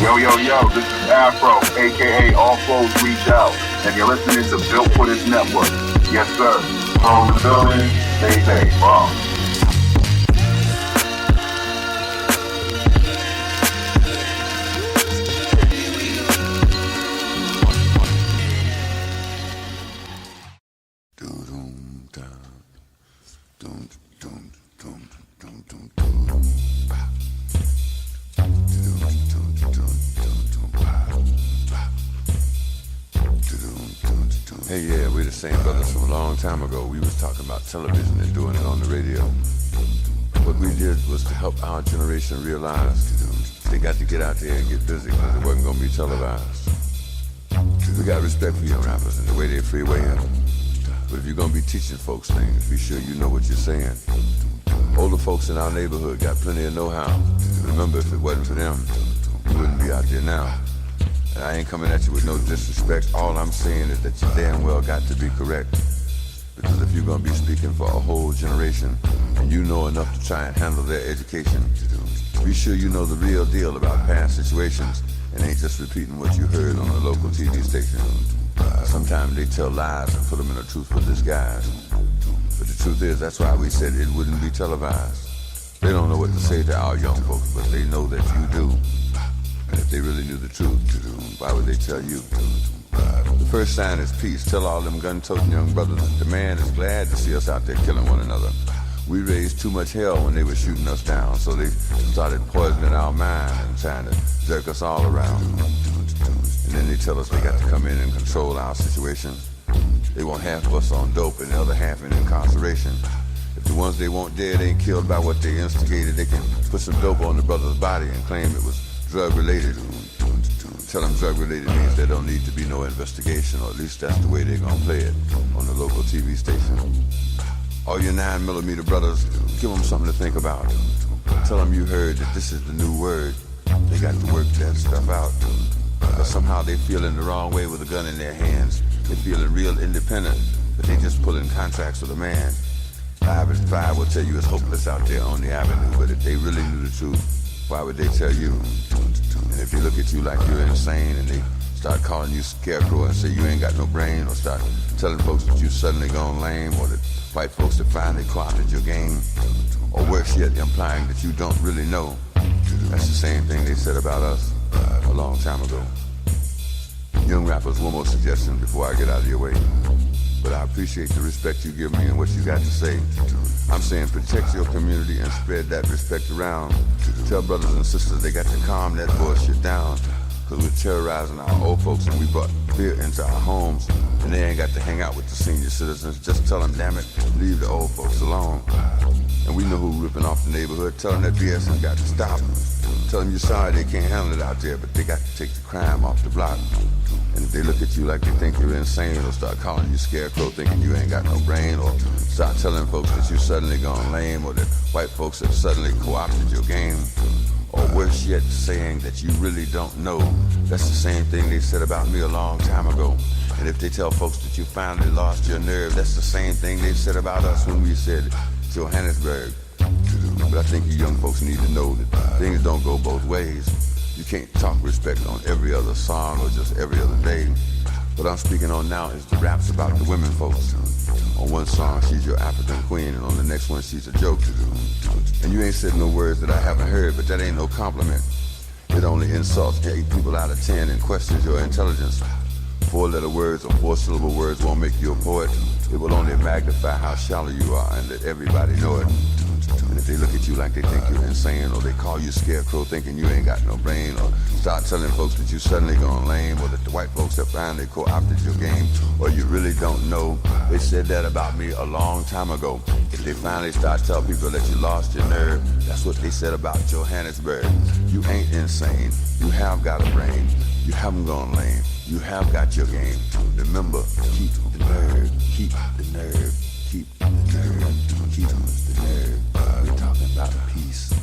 Yo, this is Afro, aka All Flows Reach Out, and you're listening to Built for This Network. Yes, sir. From the building, stay bomb. Hey, yeah, we're the same brothers from a long time ago. We was talking about television and doing it on the radio. What we did was to help our generation realize they got to get out there and get busy because it wasn't going to be televised. We got respect for young rappers and the way they freewaying. But if you're going to be teaching folks things, be sure you know what you're saying. Older folks in our neighborhood got plenty of know-how. Remember, if it wasn't for them, you wouldn't be out there now. And I ain't coming at you with no disrespect. All I'm saying is that you damn well got to be correct. Because if you're going to be speaking for a whole generation and you know enough to try and handle their education, be sure you know the real deal about past situations and ain't just repeating what you heard on a local TV station. Sometimes they tell lies and put them in a truthful disguise. But the truth is, that's why we said it wouldn't be televised. They don't know what to say to our young folks, but they know that you do. And if they really knew the truth, why would they tell you? The first sign is peace. Tell all them gun-toting young brothers that the man is glad to see us out there killing one another. We raised too much hell when they were shooting us down, so they started poisoning our mind and trying to jerk us all around. And then they tell us they got to come in and control our situation. They want half of us on dope and the other half in incarceration. If the ones they want dead ain't killed by what they instigated, they can put some dope on the brother's body and claim it was drug-related. Tell them drug-related means there don't need to be no investigation, or at least that's the way they're gonna play it on the local TV station. All your 9mm brothers, give them something to think about. Tell them you heard that this is the new word. They got to work that stuff out. Because somehow they feeling the wrong way with a gun in their hands. They feeling real independent, but they just pulling contracts with a man. 5 and 5 will tell you it's hopeless out there on the avenue, but if they really knew the truth, why would they tell you? And if they look at you like you're insane and they start calling you scarecrow and say you ain't got no brain, or start telling folks that you suddenly gone lame, or that white folks that finally co-opted your game, or worse yet, implying that you don't really know, that's the same thing they said about us a long time ago. Young rappers, one more suggestion before I get out of your way. But I appreciate the respect you give me and what you got to say. I'm saying protect your community and spread that respect around. Tell brothers and sisters they got to calm that bullshit down. Because we're terrorizing our old folks and we brought fear into our homes. And they ain't got to hang out with the senior citizens. Just tell them, damn it, leave the old folks alone. And we know who ripping off the neighborhood. Tell them that BS has got to stop. Tell them you're sorry they can't handle it out there, but they got to take the crime off the block. And if they look at you like they think you're insane, or start calling you scarecrow thinking you ain't got no brain, or start telling folks that you suddenly gone lame, or that white folks have suddenly co-opted your game, or worse yet, saying that you really don't know, that's the same thing they said about me a long time ago. And if they tell folks that you finally lost your nerve, that's the same thing they said about us when we said Johannesburg. But I think you young folks need to know that things don't go both ways. You can't talk respect on every other song or just every other day. What I'm speaking on now is the raps about the women folks. On one song, she's your African queen, and on the next one, she's a joke. And you ain't said no words that I haven't heard, but that ain't no compliment. It only insults 8 people out of 10 and questions your intelligence. 4-letter words or 4-syllable words won't make you a poet. It will only magnify how shallow you are and let everybody know it. And if they look at you like they think you're insane, or they call you scarecrow thinking you ain't got no brain, or start telling folks that you suddenly gone lame, or that the white folks have finally co-opted your game, or you really don't know, they said that about me a long time ago. If they finally start telling people that you lost your nerve, that's what they said about Johannesburg. You ain't insane. You have got a brain. You haven't gone lame. You have got your game. Remember, keep the nerve. Keep the nerve. Keep the nerve. Keep the nerve. We're talking about peace.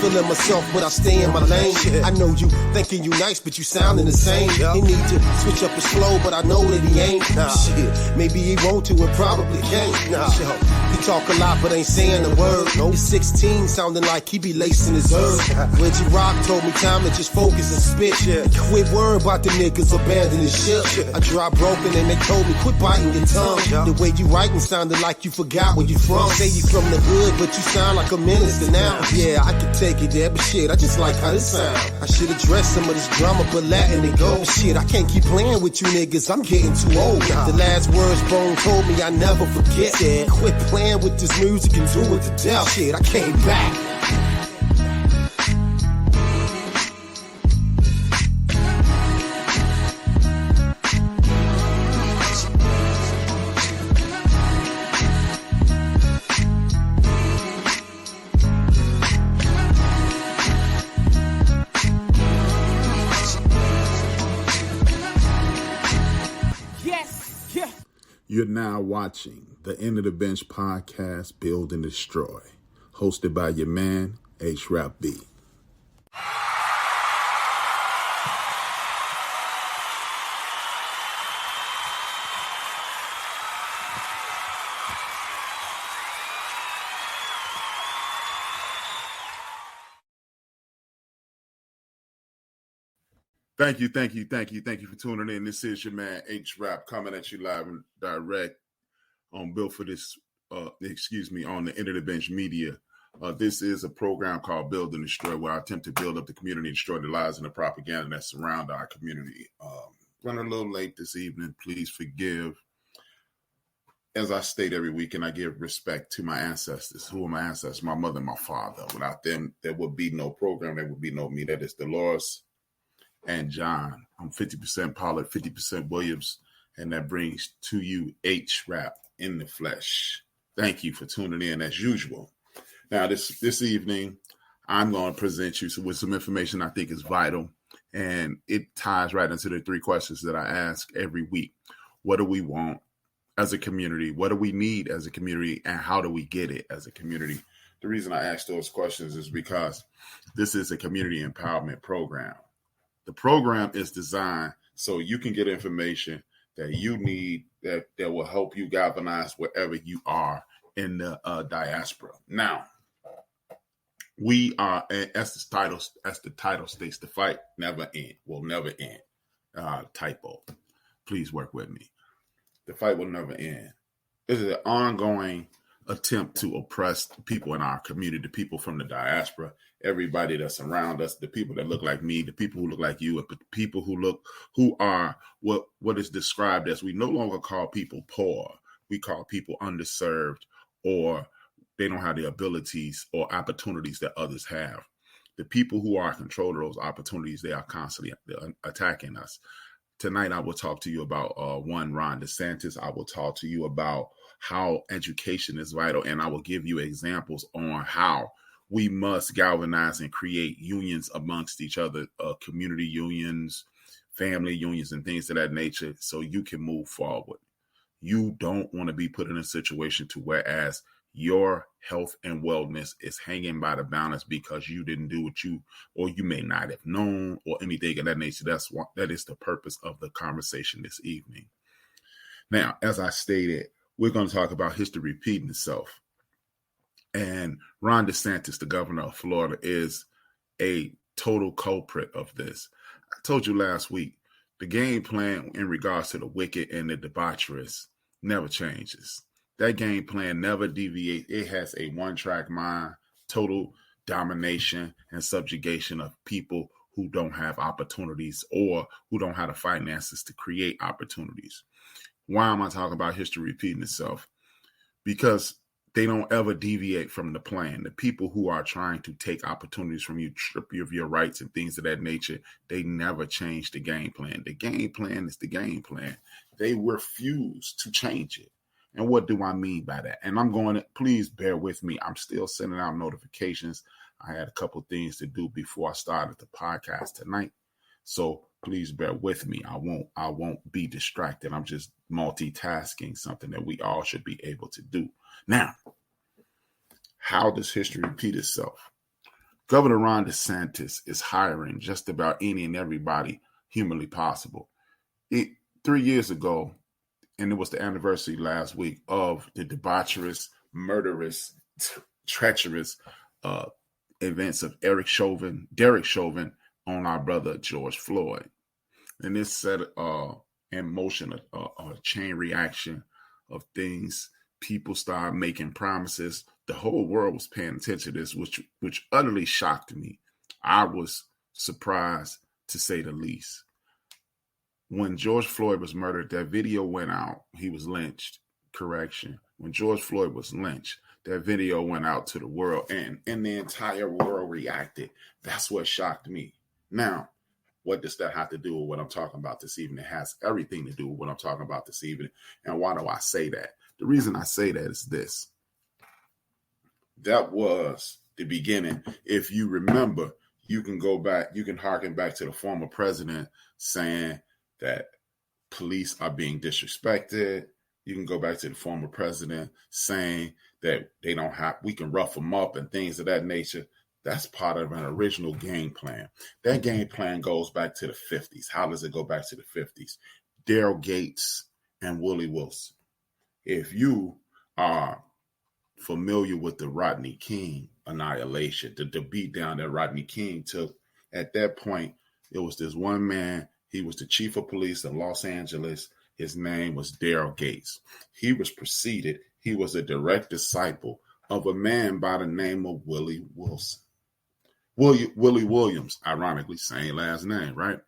feeling myself, but I stay in my lane. I know you thinking you nice, but you sounding the same. He need to switch up his flow, but I know that he ain't. Shit, maybe he want to and probably can't. He talk a lot, but ain't saying a word. He's 16, sounding like he be lacing his herbs. Reggie Rock told me time to just focus and spit. Quit worrying about the niggas abandoning shit. I dropped broken and they told me quit biting your tongue. The way you writing sounded like you forgot where you from. Say you from the hood, but you sound like a minister now. Yeah, I could take it there, but shit, I just like how this sound. I should address some of this drama, but letting it go. Shit, I can't keep playing with you niggas, I'm getting too old. The last words Bone told me I never forget. Quit playing with this music and do it to death. Shit, I came back. You're now watching the End of the Bench podcast, Build and Destroy, hosted by your man, H-Rap B. Thank you for tuning in. This is your man H-Rap coming at you live and direct on Built for this, on the End of the Bench Media. This is a program called Build and Destroy, where I attempt to build up the community and destroy the lies and the propaganda that surround our community. Running a little late this evening, please forgive. As I state every week, and I give respect to my ancestors. Who are my ancestors? My mother and my father. Without them, there would be no program. There would be no me. That is Dolores and John. I'm 50% Pollard, 50% Williams, and that brings to you H-Rap in the flesh. Thank you for tuning in as usual. Now, this evening, I'm going to present you with some information I think is vital, and it ties right into the three questions that I ask every week. What do we want as a community? What do we need as a community? And how do we get it as a community? The reason I ask those questions is because this is a community empowerment program. The program is designed so you can get information that you need that will help you galvanize wherever you are in the diaspora. Now, we are, as the title states, the fight never end. Will never end. Typo. Please work with me. The fight will never end. This is an ongoing attempt to oppress the people in our community, the people from the diaspora, everybody that's around us, the people that look like me, the people who look like you, and the people who are what is described as, we no longer call people poor. We call people underserved, or they don't have the abilities or opportunities that others have. The people who are in control of those opportunities, they are constantly attacking us. Tonight, I will talk to you about Ron DeSantis. I will talk to you about how education is vital, and I will give you examples on how we must galvanize and create unions amongst each other, community unions, family unions, and things of that nature, so you can move forward. You don't want to be put in a situation to whereas your health and wellness is hanging by the balance because you didn't do what or you may not have known, or anything of that nature. That is the purpose of the conversation this evening. Now, as I stated, we're going to talk about history repeating itself. And Ron DeSantis, the governor of Florida, is a total culprit of this. I told you last week, the game plan in regards to the wicked and the debaucherous never changes. That game plan never deviates. It has a one-track mind, total domination and subjugation of people who don't have opportunities or who don't have the finances to create opportunities. Why am I talking about history repeating itself? Because they don't ever deviate from the plan. The people who are trying to take opportunities from you, strip you of your rights and things of that nature, they never change the game plan. The game plan is the game plan. They refuse to change it. And what do I mean by that? And I'm going to, please bear with me. I'm still sending out notifications. I had a couple things to do before I started the podcast tonight. So please bear with me. I won't be distracted. I'm just multitasking, something that we all should be able to do. Now, how does history repeat itself? Governor Ron DeSantis is hiring just about any and everybody humanly possible. 3 years ago, and it was the anniversary last week of the debaucherous, murderous, treacherous events of Derek Chauvin on our brother George Floyd. And this set in motion a chain reaction of things. People started making promises. The whole world was paying attention to this, which utterly shocked me. I was surprised, to say the least. When George Floyd was murdered, that video went out. He was lynched. Correction. When George Floyd was lynched, that video went out to the world, and the entire world reacted. That's what shocked me. Now, what does that have to do with what I'm talking about this evening? It has everything to do with what I'm talking about this evening. And why do I say that? The reason I say that is this. That was the beginning. If you remember, you can go back, you can harken back to the former president saying that police are being disrespected. You can go back to the former president saying that we can rough them up and things of that nature. That's part of an original game plan. That game plan goes back to the 50s. How does it go back to the 50s? Daryl Gates and Willie Wilson. If you are familiar with the Rodney King annihilation, the beat down that Rodney King took, at that point, it was this one man. He was the chief of police in Los Angeles. His name was Daryl Gates. He was a direct disciple of a man by the name of Willie Wilson. Willie Williams, ironically, same last name, right?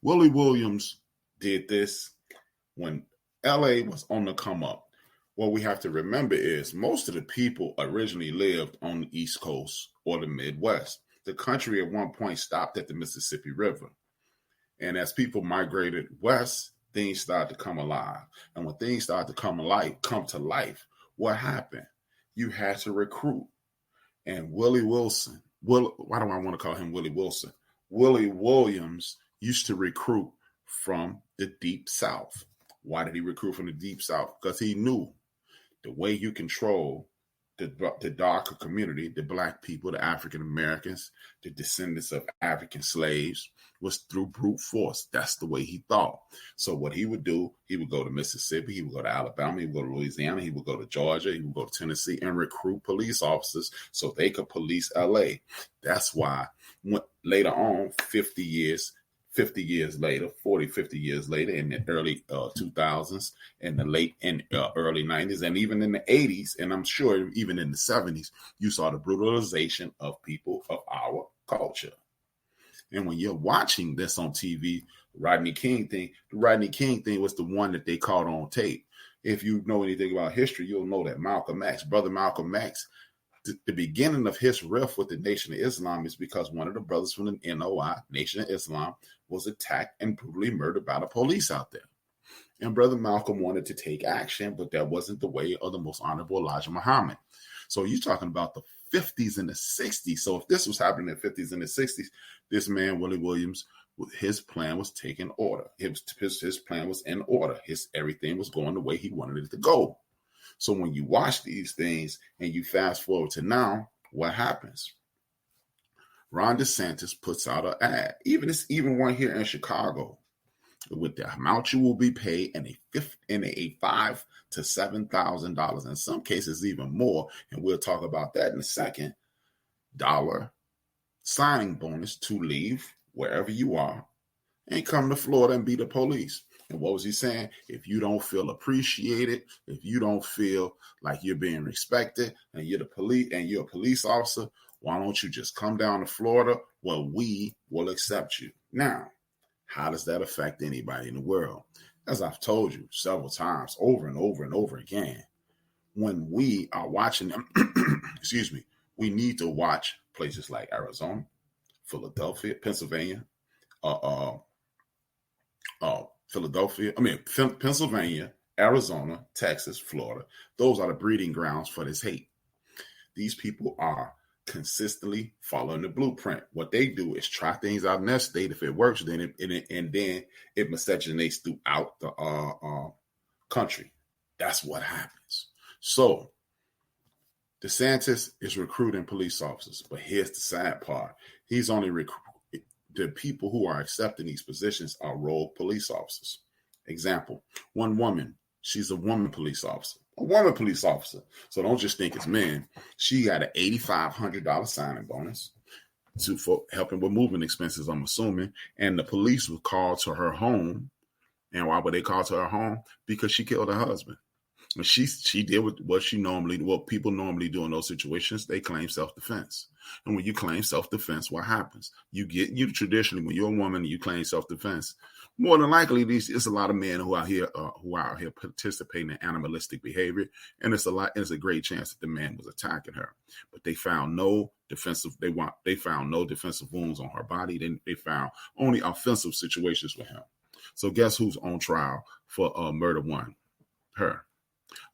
Willie Williams did this when LA was on the come up. What we have to remember is most of the people originally lived on the East Coast or the Midwest. The country at one point stopped at the Mississippi River. And as people migrated west, things started to come alive. And when things started to come to life, what happened? You had to recruit. And Willie Wilson, why do I want to call him Willie Wilson? Willie Williams used to recruit from the Deep South. Why did he recruit from the Deep South? Because he knew the way you control the darker community, the black people, the African Americans, the descendants of African slaves, was through brute force. That's the way he thought. So what he would do, he would go to Mississippi, he would go to Alabama, he would go to Louisiana, he would go to Georgia, he would go to Tennessee and recruit police officers so they could police LA. That's why later on, 50 years later, 40, 50 years later, in the early 2000s, in the late and early 90s, and even in the 80s, and I'm sure even in the 70s, you saw the brutalization of people of our culture. And when you're watching this on TV, the Rodney King thing was the one that they caught on tape. If you know anything about history, you'll know that Brother Malcolm X, the beginning of his rift with the Nation of Islam is because one of the brothers from the NOI, Nation of Islam, was attacked and brutally murdered by the police out there. And Brother Malcolm wanted to take action, but that wasn't the way of the most honorable Elijah Muhammad. So you're talking about the 50s and the 60s. So if this was happening in the 50s and the 60s, this man, Willie Williams, his plan was taking order. His plan was in order. Everything was going the way he wanted it to go. So when you watch these things and you fast forward to now, what happens? Ron DeSantis puts out an ad. Even one here in Chicago, with the amount you will be paid in a $5,000 to $7,000, in some cases even more, and we'll talk about that in a second, dollar signing bonus to leave wherever you are and come to Florida and be the police. And what was he saying? If you don't feel appreciated, if you don't feel like you're being respected and you're a police officer, why don't you just come down to Florida where we will accept you? Now, how does that affect anybody in the world? As I've told you several times, over and over and over again, when we are watching them, we need to watch places like Arizona, Philadelphia, Pennsylvania, Pennsylvania, Arizona, Texas, Florida. Those are the breeding grounds for this hate. These people are consistently following the blueprint. What they do is try things out in their state. If it works, then it miscegenates throughout the country. That's what happens. So DeSantis is recruiting police officers, but here's the sad part. He's only the people who are accepting these positions are rogue police officers. Example, one woman, she's a woman police officer. A woman police officer. So don't just think it's men. She got an $8,500 signing bonus for helping with moving expenses, I'm assuming. And the police would call to her home. And why would they call to her home? Because she killed her husband. And she did what people normally do in those situations. They claim self-defense. And when you claim self-defense, what happens? You traditionally, when you're a woman and you claim self-defense, more than likely, it's a lot of men who are out here participating in animalistic behavior, and it's a great chance that the man was attacking her. But they found no defensive. They found no defensive wounds on her body. They found only offensive situations with him. So guess who's on trial for murder one? Her.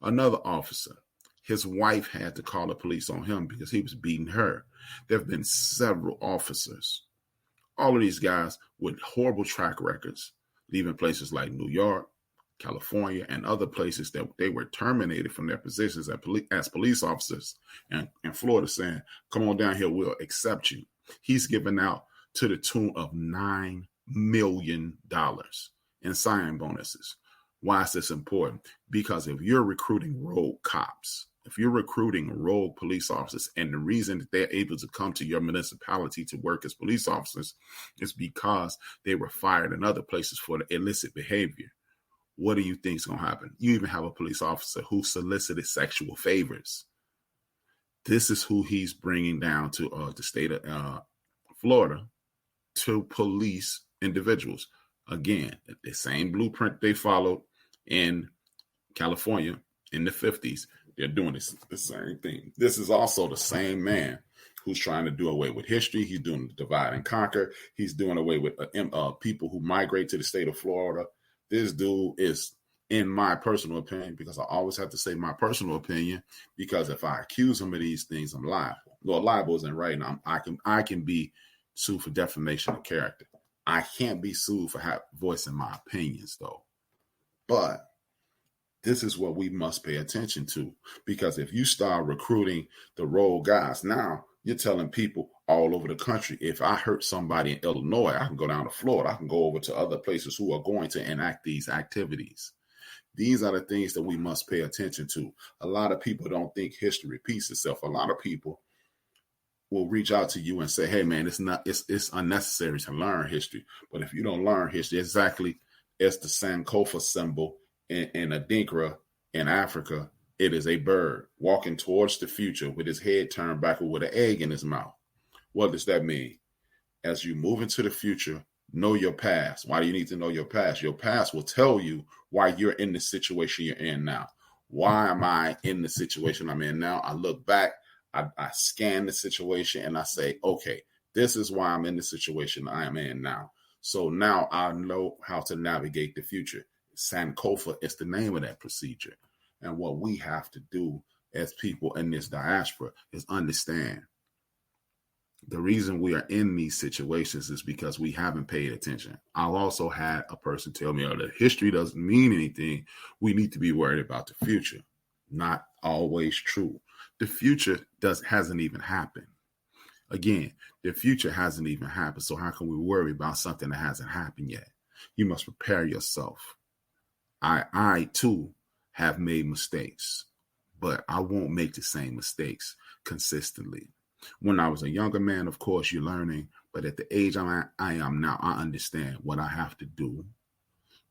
Another officer. His wife had to call the police on him because he was beating her. There have been several officers. All of these guys with horrible track records, leaving places like New York, California, and other places that they were terminated from their positions as police officers. And in Florida saying, come on down here, we'll accept you. He's given out to the tune of $9 million in signing bonuses. Why is this important? Because if you're recruiting rogue cops, if you're recruiting rogue police officers, and the reason that they're able to come to your municipality to work as police officers is because they were fired in other places for the illicit behavior, what do you think is going to happen? You even have a police officer who solicited sexual favors. This is who he's bringing down to the state of Florida to police individuals. Again, the same blueprint they followed in California in the 50s. They're doing the same thing. This is also the same man who's trying to do away with history. He's doing the divide and conquer. He's doing away with people who migrate to the state of Florida. This dude is, in my personal opinion, because I always have to say my personal opinion, because if I accuse him of these things, I'm liable. Well, liable isn't right now. I can be sued for defamation of character. I can't be sued for voicing my opinions, though. But this is what we must pay attention to, because if you start recruiting the rogue guys, now you're telling people all over the country, if I hurt somebody in Illinois, I can go down to Florida. I can go over to other places who are going to enact these activities. These are the things that we must pay attention to. A lot of people don't think history repeats itself. A lot of people will reach out to you and say, hey, man, it's unnecessary to learn history. But if you don't learn history, exactly as the Sankofa symbol in Adinkra in Africa, it is a bird walking towards the future with his head turned backward with an egg in his mouth. What does that mean? As you move into the future, know your past. Why do you need to know your past? Your past will tell you why you're in the situation you're in now. Why am I in the situation I'm in now? I look back, I scan the situation, and I say, okay, this is why I'm in the situation I am in now. So now I know how to navigate the future. Sankofa is the name of that procedure. And what we have to do as people in this diaspora is understand the reason we are in these situations is because we haven't paid attention. I've also had a person tell me that history doesn't mean anything. We need to be worried about the future. Not always true. The future hasn't even happened. Again, the future hasn't even happened. So how can we worry about something that hasn't happened yet? You must prepare yourself. I too have made mistakes, but I won't make the same mistakes consistently. When I was a younger man, of course, you're learning, but at the age I am now, I understand what I have to do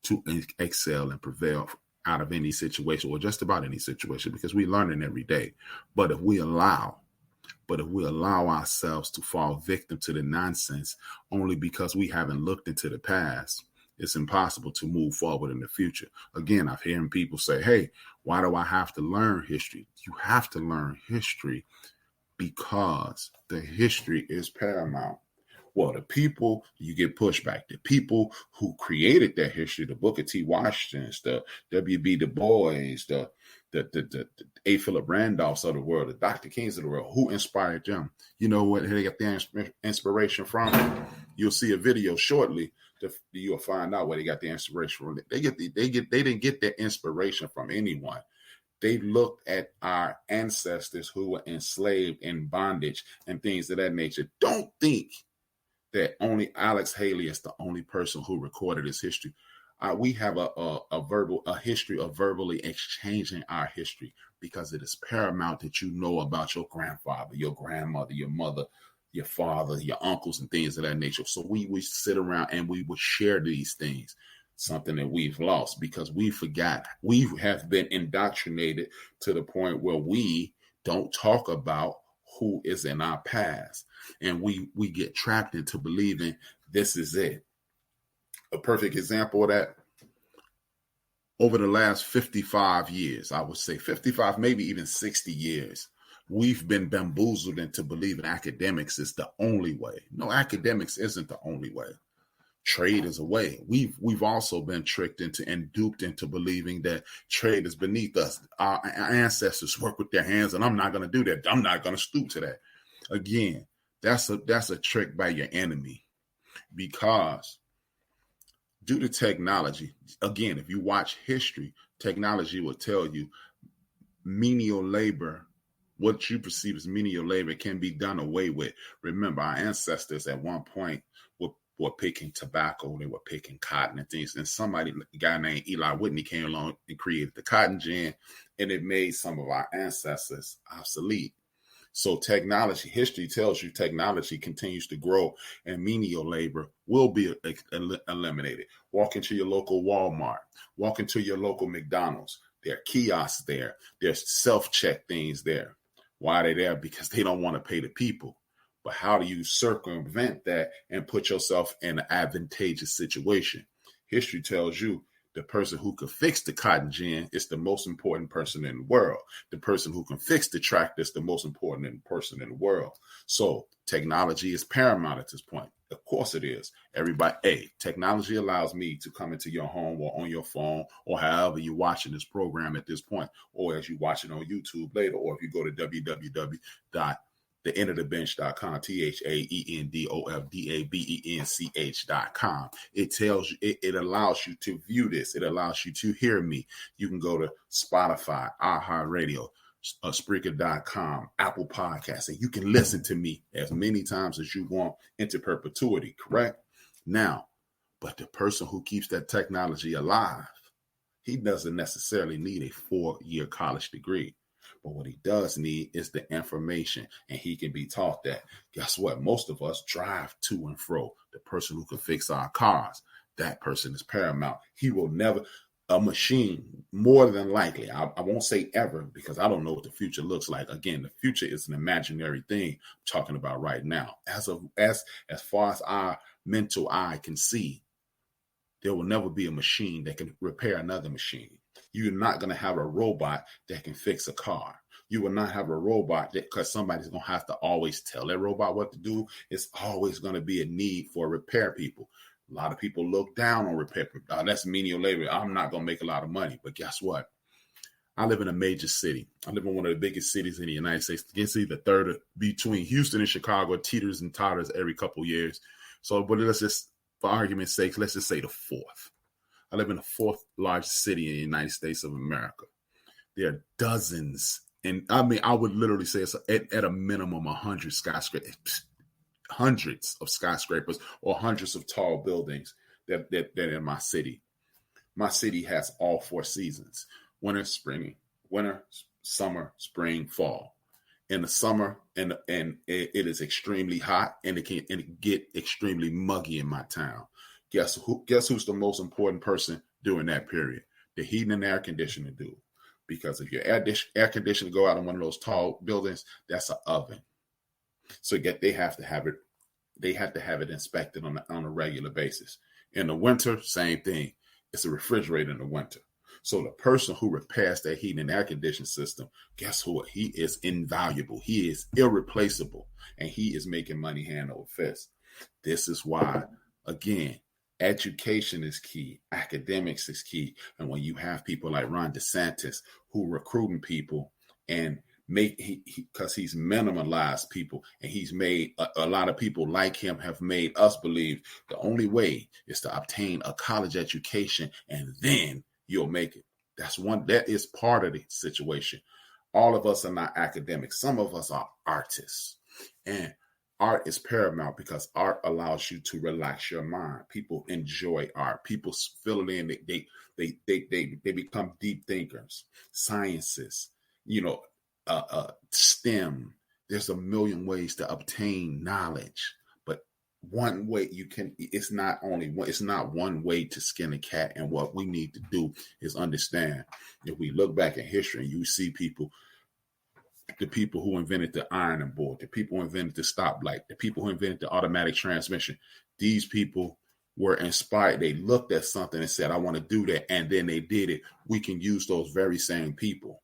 to excel and prevail out of any situation, or just about any situation, because we're learning every day. But if we allow ourselves to fall victim to the nonsense only because we haven't looked into the past, it's impossible to move forward in the future. Again, I've heard people say, hey, why do I have to learn history? You have to learn history because the history is paramount. Well, the people, you get pushback. The people who created that history, the Booker T. Washingtons, the W.B. Du Bois, the A. Philip Randolphs of the world, the Dr. Kings of the world, who inspired them? You know what they got their inspiration from? You'll see a video shortly. You'll find out where they got the inspiration from. They didn't get their inspiration from anyone. They looked at our ancestors who were enslaved in bondage and things of that nature. Don't think that only Alex Haley is the only person who recorded his history. We have a history of verbally exchanging our history, because it is paramount that you know about your grandfather, your grandmother, your mother, your father, your uncles, and things of that nature. So we would sit around and we would share these things, something that we've lost because we forgot. We have been indoctrinated to the point where we don't talk about who is in our past. And we get trapped into believing this is it. A perfect example of that, over the last 55 years, I would say 55, maybe even 60 years, we've been bamboozled into believing academics is the only way. No, academics isn't the only way. Trade is a way. We've also been tricked into and duped into believing that trade is beneath us. Our ancestors work with their hands, and I'm not going to do that. I'm not going to stoop to that. Again, that's a trick by your enemy, because due to technology, again, if you watch history, technology will tell you menial labor, what you perceive as menial labor, can be done away with. Remember, our ancestors at one point were picking tobacco, they were picking cotton and things. And a guy named Eli Whitney, came along and created the cotton gin, and it made some of our ancestors obsolete. So technology, history tells you technology continues to grow and menial labor will be eliminated. Walk into your local Walmart, walk into your local McDonald's. There are kiosks there. There's self-check things there. Why are they there? Because they don't want to pay the people. But how do you circumvent that and put yourself in an advantageous situation? History tells you the person who can fix the cotton gin is the most important person in the world. The person who can fix the tractor is the most important person in the world. So technology is paramount at this point. Of course it is. Technology allows me to come into your home or on your phone or however you're watching this program at this point, or as you watch it on YouTube later, or if you go to www.theenderthebench.com, TheEndofthebench.com. It tells you, it allows you to view this. It allows you to hear me. You can go to Spotify, iHeartRadio, Spreaker.com, Apple Podcasts, and you can listen to me as many times as you want into perpetuity, correct? Now, but the person who keeps that technology alive, he doesn't necessarily need a 4-year college degree. But what he does need is the information, and he can be taught that. Guess what? Most of us drive to and fro. The person who can fix our cars, that person is paramount. He will never, a machine, more than likely, I won't say ever, because I don't know what the future looks like. Again, the future is an imaginary thing I'm talking about right now. As far as our mental eye can see, there will never be a machine that can repair another machine. You're not going to have a robot that can fix a car. You will not have a robot that, because somebody's going to have to always tell that robot what to do. It's always going to be a need for repair people. A lot of people look down on repair people. That's menial labor. I'm not going to make a lot of money. But guess what? I live in a major city. I live in one of the biggest cities in the United States. You can see the third between Houston and Chicago teeters and totters every couple years. So, but let's just, for argument's sake, let's just say the fourth. I live in the fourth largest city in the United States of America. There are dozens, and I mean, I would literally say it's at a minimum 100 skyscrapers, hundreds of skyscrapers, or hundreds of tall buildings that in my city. My city has all 4 seasons: winter, summer, spring, fall. In the summer, and it is extremely hot, and it can get extremely muggy in my town. Guess who's the most important person during that period? The heating and air conditioning do. Because if your air conditioner go out in one of those tall buildings, that's an oven. So they have to have it. They have to have it inspected on a regular basis. In the winter, same thing. It's a refrigerator in the winter. So the person who repairs that heating and air conditioning system, guess what? He is invaluable. He is irreplaceable, and he is making money hand over fist. This is why, again, education is key. Academics is key. And when you have people like Ron DeSantis who recruiting people and because he's minimalized people, and he's made a lot of people like him have made us believe the only way is to obtain a college education and then you'll make it. That is part of the situation. All of us are not academics. Some of us are artists. And art is paramount because art allows you to relax your mind. People enjoy art. People fill it in. They become deep thinkers. Sciences, STEM. There's a million ways to obtain knowledge, but one way it's not one way to skin a cat. And what we need to do is understand, if we look back in history and you see the people who invented the ironing board, the people who invented the stoplight, the people who invented the automatic transmission, these people were inspired. They looked at something and said, I want to do that. And then they did it. We can use those very same people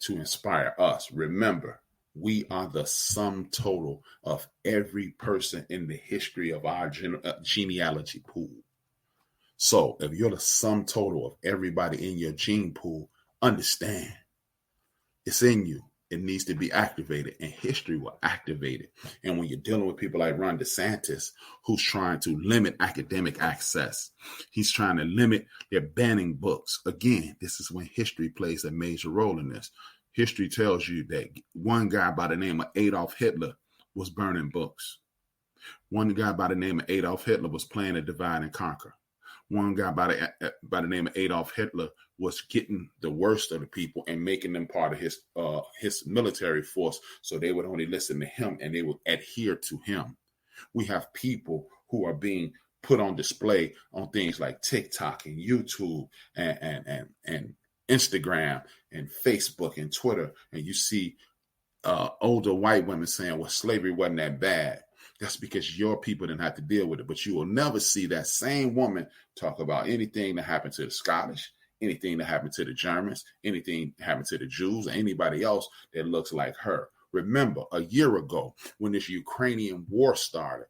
to inspire us. Remember, we are the sum total of every person in the history of our genealogy pool. So if you're the sum total of everybody in your gene pool, understand it's in you. It needs to be activated, and history will activate it. And when you're dealing with people like Ron DeSantis, who's trying to limit academic access, he's trying to limit, they're banning books. Again, this is when history plays a major role in this. History tells you that one guy by the name of Adolf Hitler was burning books. One guy by the name of Adolf Hitler was planning to divide and conquer. One guy by the name of Adolf Hitler was getting the worst of the people and making them part of his military force, so they would only listen to him and they would adhere to him. We have people who are being put on display on things like TikTok and YouTube and Instagram and Facebook and Twitter, and you see older white women saying, well, slavery wasn't that bad. That's because your people didn't have to deal with it. But you will never see that same woman talk about anything that happened to the Scottish, anything that happened to the Germans, anything that happened to the Jews, or anybody else that looks like her. Remember, a year ago, when this Ukrainian war started,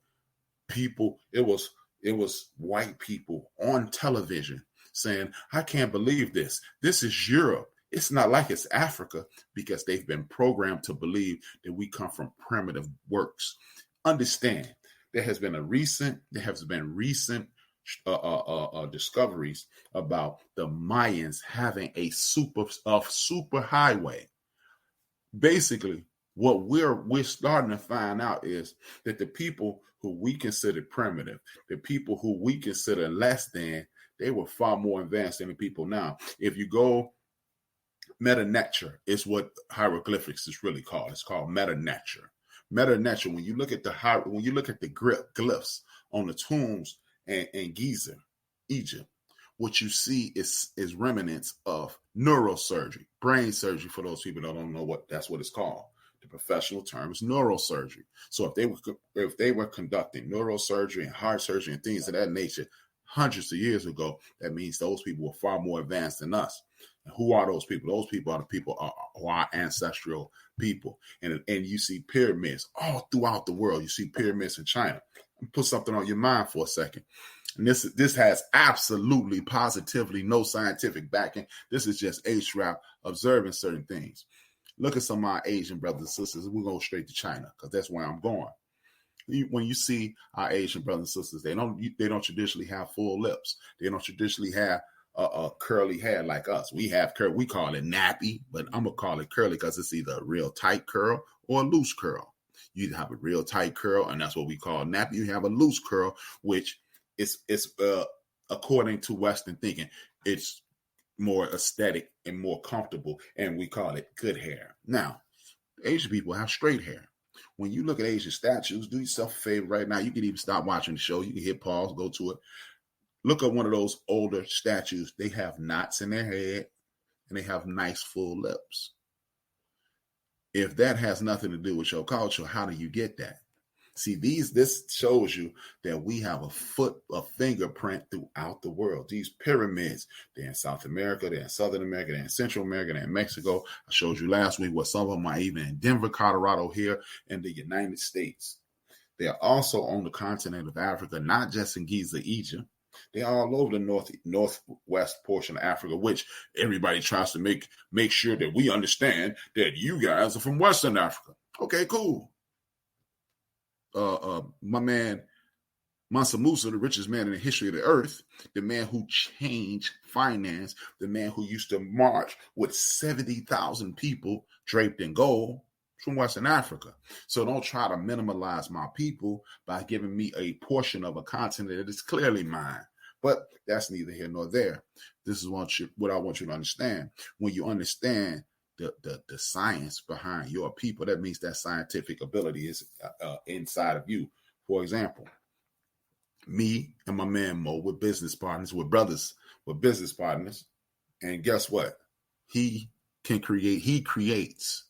it was white people on television saying, I can't believe this. This is Europe. It's not like it's Africa, because they've been programmed to believe that we come from primitive works. Understand, there has been recent discoveries about the Mayans having a super highway. Basically, what we're starting to find out is that the people who we consider primitive, the people who we consider less than, they were far more advanced than the people now. If you go meta-nature, is what hieroglyphics is really called. It's called meta-nature. Meta-nature. When you look at the glyphs on the tombs in Giza, Egypt, what you see is remnants of neurosurgery, brain surgery. For those people that don't know that's what it's called. The professional term is neurosurgery. So if they were conducting neurosurgery and heart surgery and things of that nature hundreds of years ago, that means those people were far more advanced than us. And who are those people? Those people are the people who are ancestral people. And you see pyramids all throughout the world. You see pyramids in China. Put something on your mind for a second. And this has absolutely, positively no scientific backing. This is just HRAP observing certain things. Look at some of my Asian brothers and sisters. We'll go straight to China because that's where I'm going. When you see our Asian brothers and sisters, they don't traditionally have full lips. They don't traditionally have a curly hair like us. We have curl. We call it nappy, but I'm gonna call it curly because it's either a real tight curl or a loose curl. You have a real tight curl, and that's what we call nappy. You have a loose curl, which is according to Western thinking, it's more aesthetic and more comfortable, and we call it good hair. Now, Asian people have straight hair. When you look at Asian statues, do yourself a favor right now. You can even stop watching the show. You can hit pause, go to it. Look at one of those older statues. They have knots in their head, and they have nice full lips. If that has nothing to do with your culture, how do you get that? See, this shows you that we have a fingerprint throughout the world. These pyramids, they're in South America, they're in Southern America, they're in Central America, they're in Mexico. I showed you last week what some of them are even in Denver, Colorado, here in the United States. They're also on the continent of Africa, not just in Giza, Egypt. They're all over the northwest portion of Africa, which everybody tries to make sure that we understand that you guys are from Western Africa. Okay, cool. My man Mansa Musa, the richest man in the history of the earth, the man who changed finance, the man who used to march with 70,000 people draped in gold from Western Africa. So don't try to minimalize my people by giving me a portion of a continent that is clearly mine. But that's neither here nor there. This is what I want you to understand. When you understand the science behind your people, that means that scientific ability is inside of you. For example, me and my man Mo, we're business partners, we're brothers, we're business partners. And guess what? He creates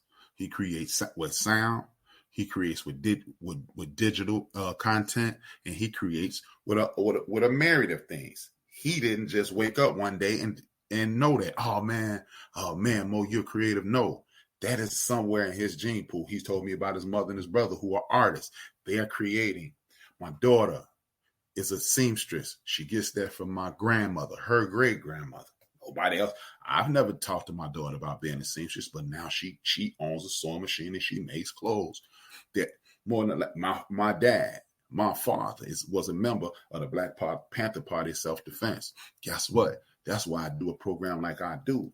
with sound, he creates with digital content, and he creates with a myriad of things. He didn't just wake up one day and know that, oh man, Mo, you're creative. No, that is somewhere in his gene pool. He's told me about his mother and his brother who are artists. They are creating. My daughter is a seamstress. She gets that from my grandmother, her great grandmother. Nobody else. I've never talked to my daughter about being a seamstress, but now she owns a sewing machine and she makes clothes. That more than my dad, my father was a member of the Black Panther Party of self-defense. Guess what? That's why I do a program like I do.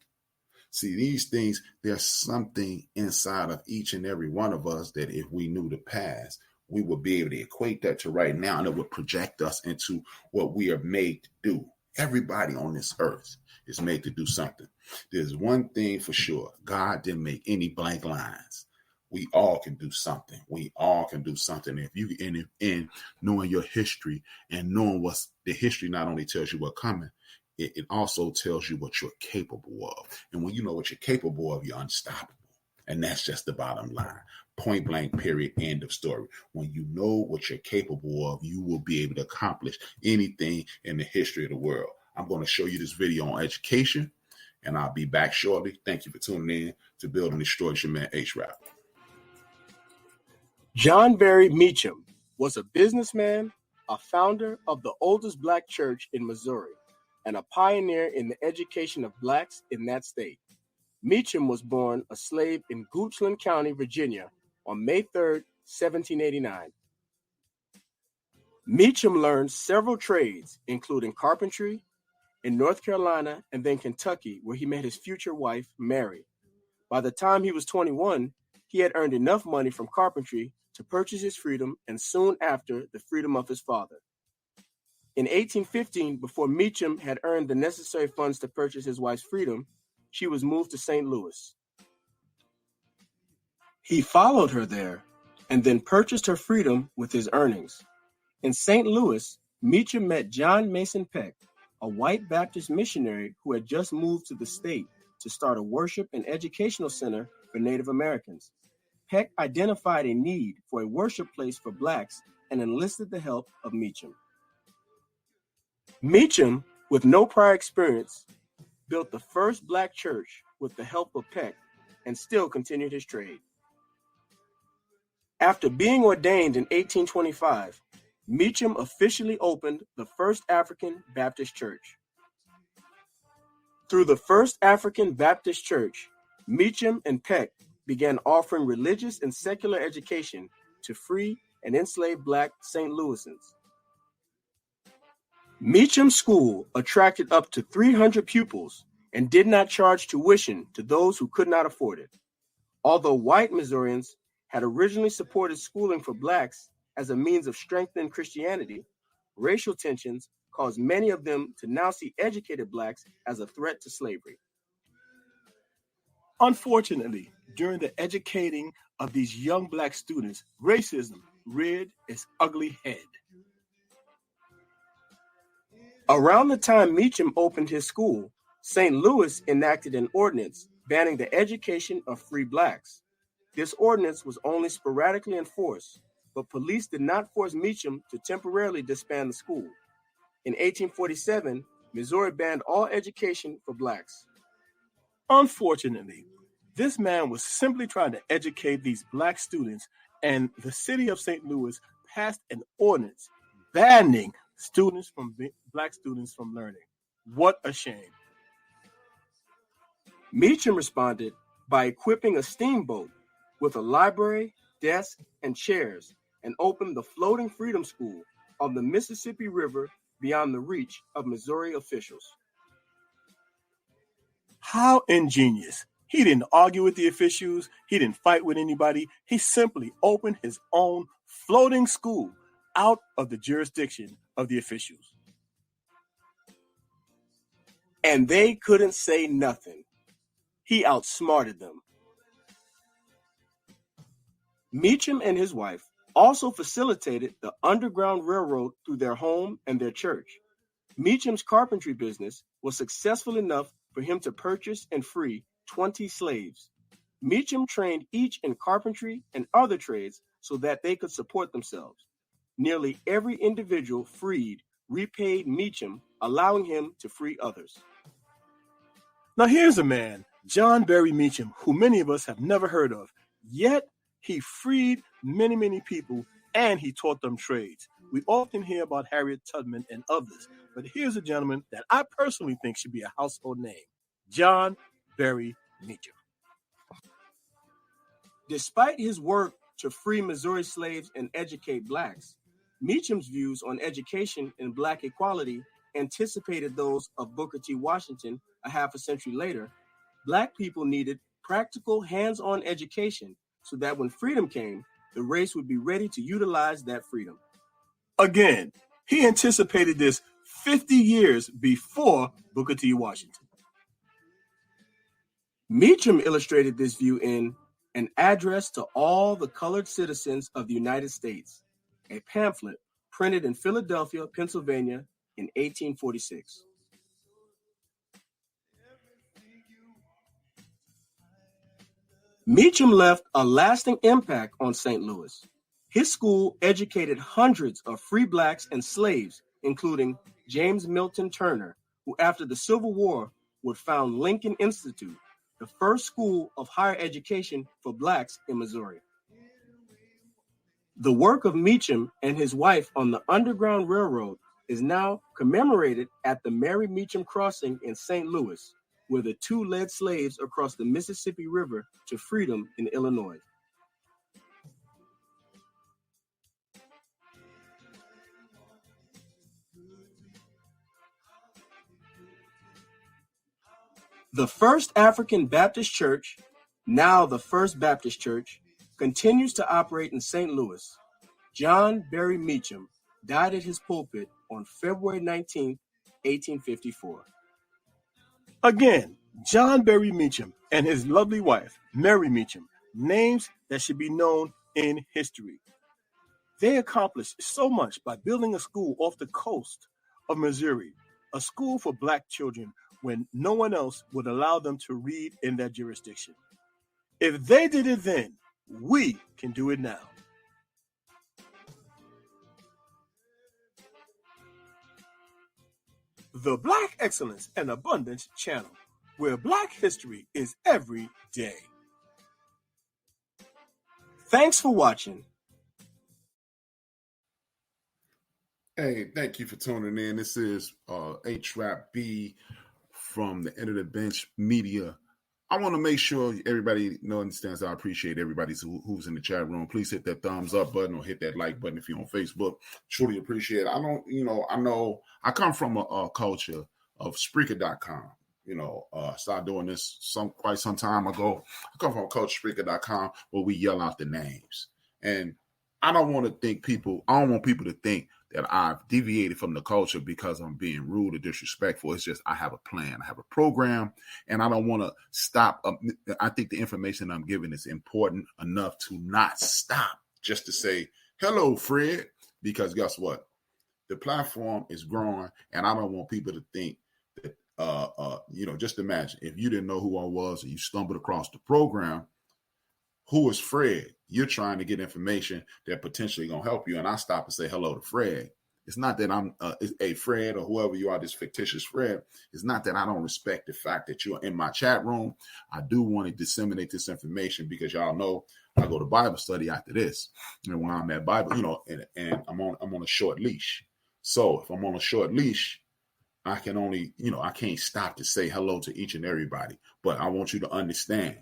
See, these things, there's something inside of each and every one of us that if we knew the past, we would be able to equate that to right now, and it would project us into what we are made to do. Everybody on this earth is made to do something. There's one thing for sure. God didn't make any blank lines. We all can do something. We all can do something. If you in knowing your history and knowing what's the history not only tells you what's coming, it also tells you what you're capable of. And when you know what you're capable of, you're unstoppable. And that's just the bottom line. Point blank, period, end of story. When you know what you're capable of, you will be able to accomplish anything in the history of the world. I'm going to show you this video on education, and I'll be back shortly. Thank you for tuning in to Build and Destroy your man H-Rap. John Berry Meacham was a businessman, a founder of the oldest Black church in Missouri, and a pioneer in the education of Blacks in that state. Meacham was born a slave in Goochland County, Virginia, on May 3, 1789. Meacham learned several trades, including carpentry, in North Carolina and then Kentucky, where he met his future wife, Mary. By the time he was 21, he had earned enough money from carpentry to purchase his freedom and soon after the freedom of his father. In 1815, before Meacham had earned the necessary funds to purchase his wife's freedom, she was moved to St. Louis. He followed her there and then purchased her freedom with his earnings. In St. Louis, Meacham met John Mason Peck, a white Baptist missionary who had just moved to the state to start a worship and educational center for Native Americans. Peck identified a need for a worship place for Blacks and enlisted the help of Meacham. Meacham, with no prior experience, built the first Black church with the help of Peck and still continued his trade. After being ordained in 1825, Meacham officially opened the First African Baptist Church. Through the First African Baptist Church, Meacham and Peck began offering religious and secular education to free and enslaved Black St. Louisans. Meacham School attracted up to 300 pupils and did not charge tuition to those who could not afford it. Although white Missourians had originally supported schooling for Blacks as a means of strengthening Christianity, racial tensions caused many of them to now see educated Blacks as a threat to slavery. Unfortunately, during the educating of these young Black students, racism reared its ugly head. Around the time Meacham opened his school, St. Louis enacted an ordinance banning the education of free Blacks. This ordinance was only sporadically enforced, but police did not force Meacham to temporarily disband the school. In 1847, Missouri banned all education for Blacks. Unfortunately, this man was simply trying to educate these Black students, and the city of St. Louis passed an ordinance banning Black students from learning. What a shame. Meacham responded by equipping a steamboat with a library, desk, and chairs, and opened the Floating Freedom School, on the Mississippi River beyond the reach of Missouri officials. How ingenious. He didn't argue with the officials. He didn't fight with anybody. He simply opened his own floating school out of the jurisdiction of the officials. And they couldn't say nothing. He outsmarted them. Meacham and his wife also facilitated the Underground Railroad through their home and their church. Meacham's carpentry business was successful enough for him to purchase and free 20 slaves. Meacham trained each in carpentry and other trades so that they could support themselves. Nearly every individual freed repaid Meacham, allowing him to free others. Now here's a man, John Berry Meacham, who many of us have never heard of, yet he freed many people and he taught them trades. We often hear about Harriet Tubman and others, but here's a gentleman that I personally think should be a household name, John Berry Meacham. Despite his work to free Missouri slaves and educate blacks, Meacham's views on education and black equality anticipated those of Booker T. Washington a half a century later. Black people needed practical, hands-on education so that when freedom came, the race would be ready to utilize that freedom. Again, he anticipated this 50 years before Booker T. Washington. Meacham illustrated this view in An Address to All the Colored Citizens of the United States, a pamphlet printed in Philadelphia, Pennsylvania in 1846. Meacham left a lasting impact on St. Louis. His school educated hundreds of free blacks and slaves, including James Milton Turner, who after the Civil War would found Lincoln Institute, the first school of higher education for blacks in Missouri. The work of Meacham and his wife on the Underground Railroad is now commemorated at the Mary Meacham Crossing in St. Louis, where the two led slaves across the Mississippi River to freedom in Illinois. The First African Baptist Church, now the First Baptist Church, continues to operate in St. Louis. John Berry Meacham died at his pulpit on February 19, 1854. Again, John Berry Meacham and his lovely wife, Mary Meacham, names that should be known in history. They accomplished so much by building a school off the coast of Missouri, a school for black children when no one else would allow them to read in that jurisdiction. If they did it then, we can do it now. The Black Excellence and Abundance Channel, where Black history is every day. Thanks for watching. Hey, thank you for tuning in. This is H-Rap B from the End of the Bench Media. I want to make sure everybody understands I appreciate everybody who's in the chat room. Please hit that thumbs up button or hit that like button if you're on Facebook. Truly appreciate it. I know I come from a culture of Spreaker.com. Started doing this quite some time ago. I come from a culture Spreaker.com where we yell out the names. And I don't want people to think that I've deviated from the culture because I'm being rude or disrespectful. It's just I have a plan, I have a program, and I don't want to stop. I think the information I'm giving is important enough to not stop just to say, hello, Fred, because guess what? The platform is growing, and I don't want people to think that, just imagine if you didn't know who I was and you stumbled across the program, who is Fred? You're trying to get information that potentially going to help you. And I stop and say hello to Fred. It's not that I'm a Fred or whoever you are, this fictitious Fred. It's not that I don't respect the fact that you're in my chat room. I do want to disseminate this information because y'all know I go to Bible study after this. And when I'm at Bible, and I'm on a short leash. So if I'm on a short leash, I can only, I can't stop to say hello to each and everybody. But I want you to understand.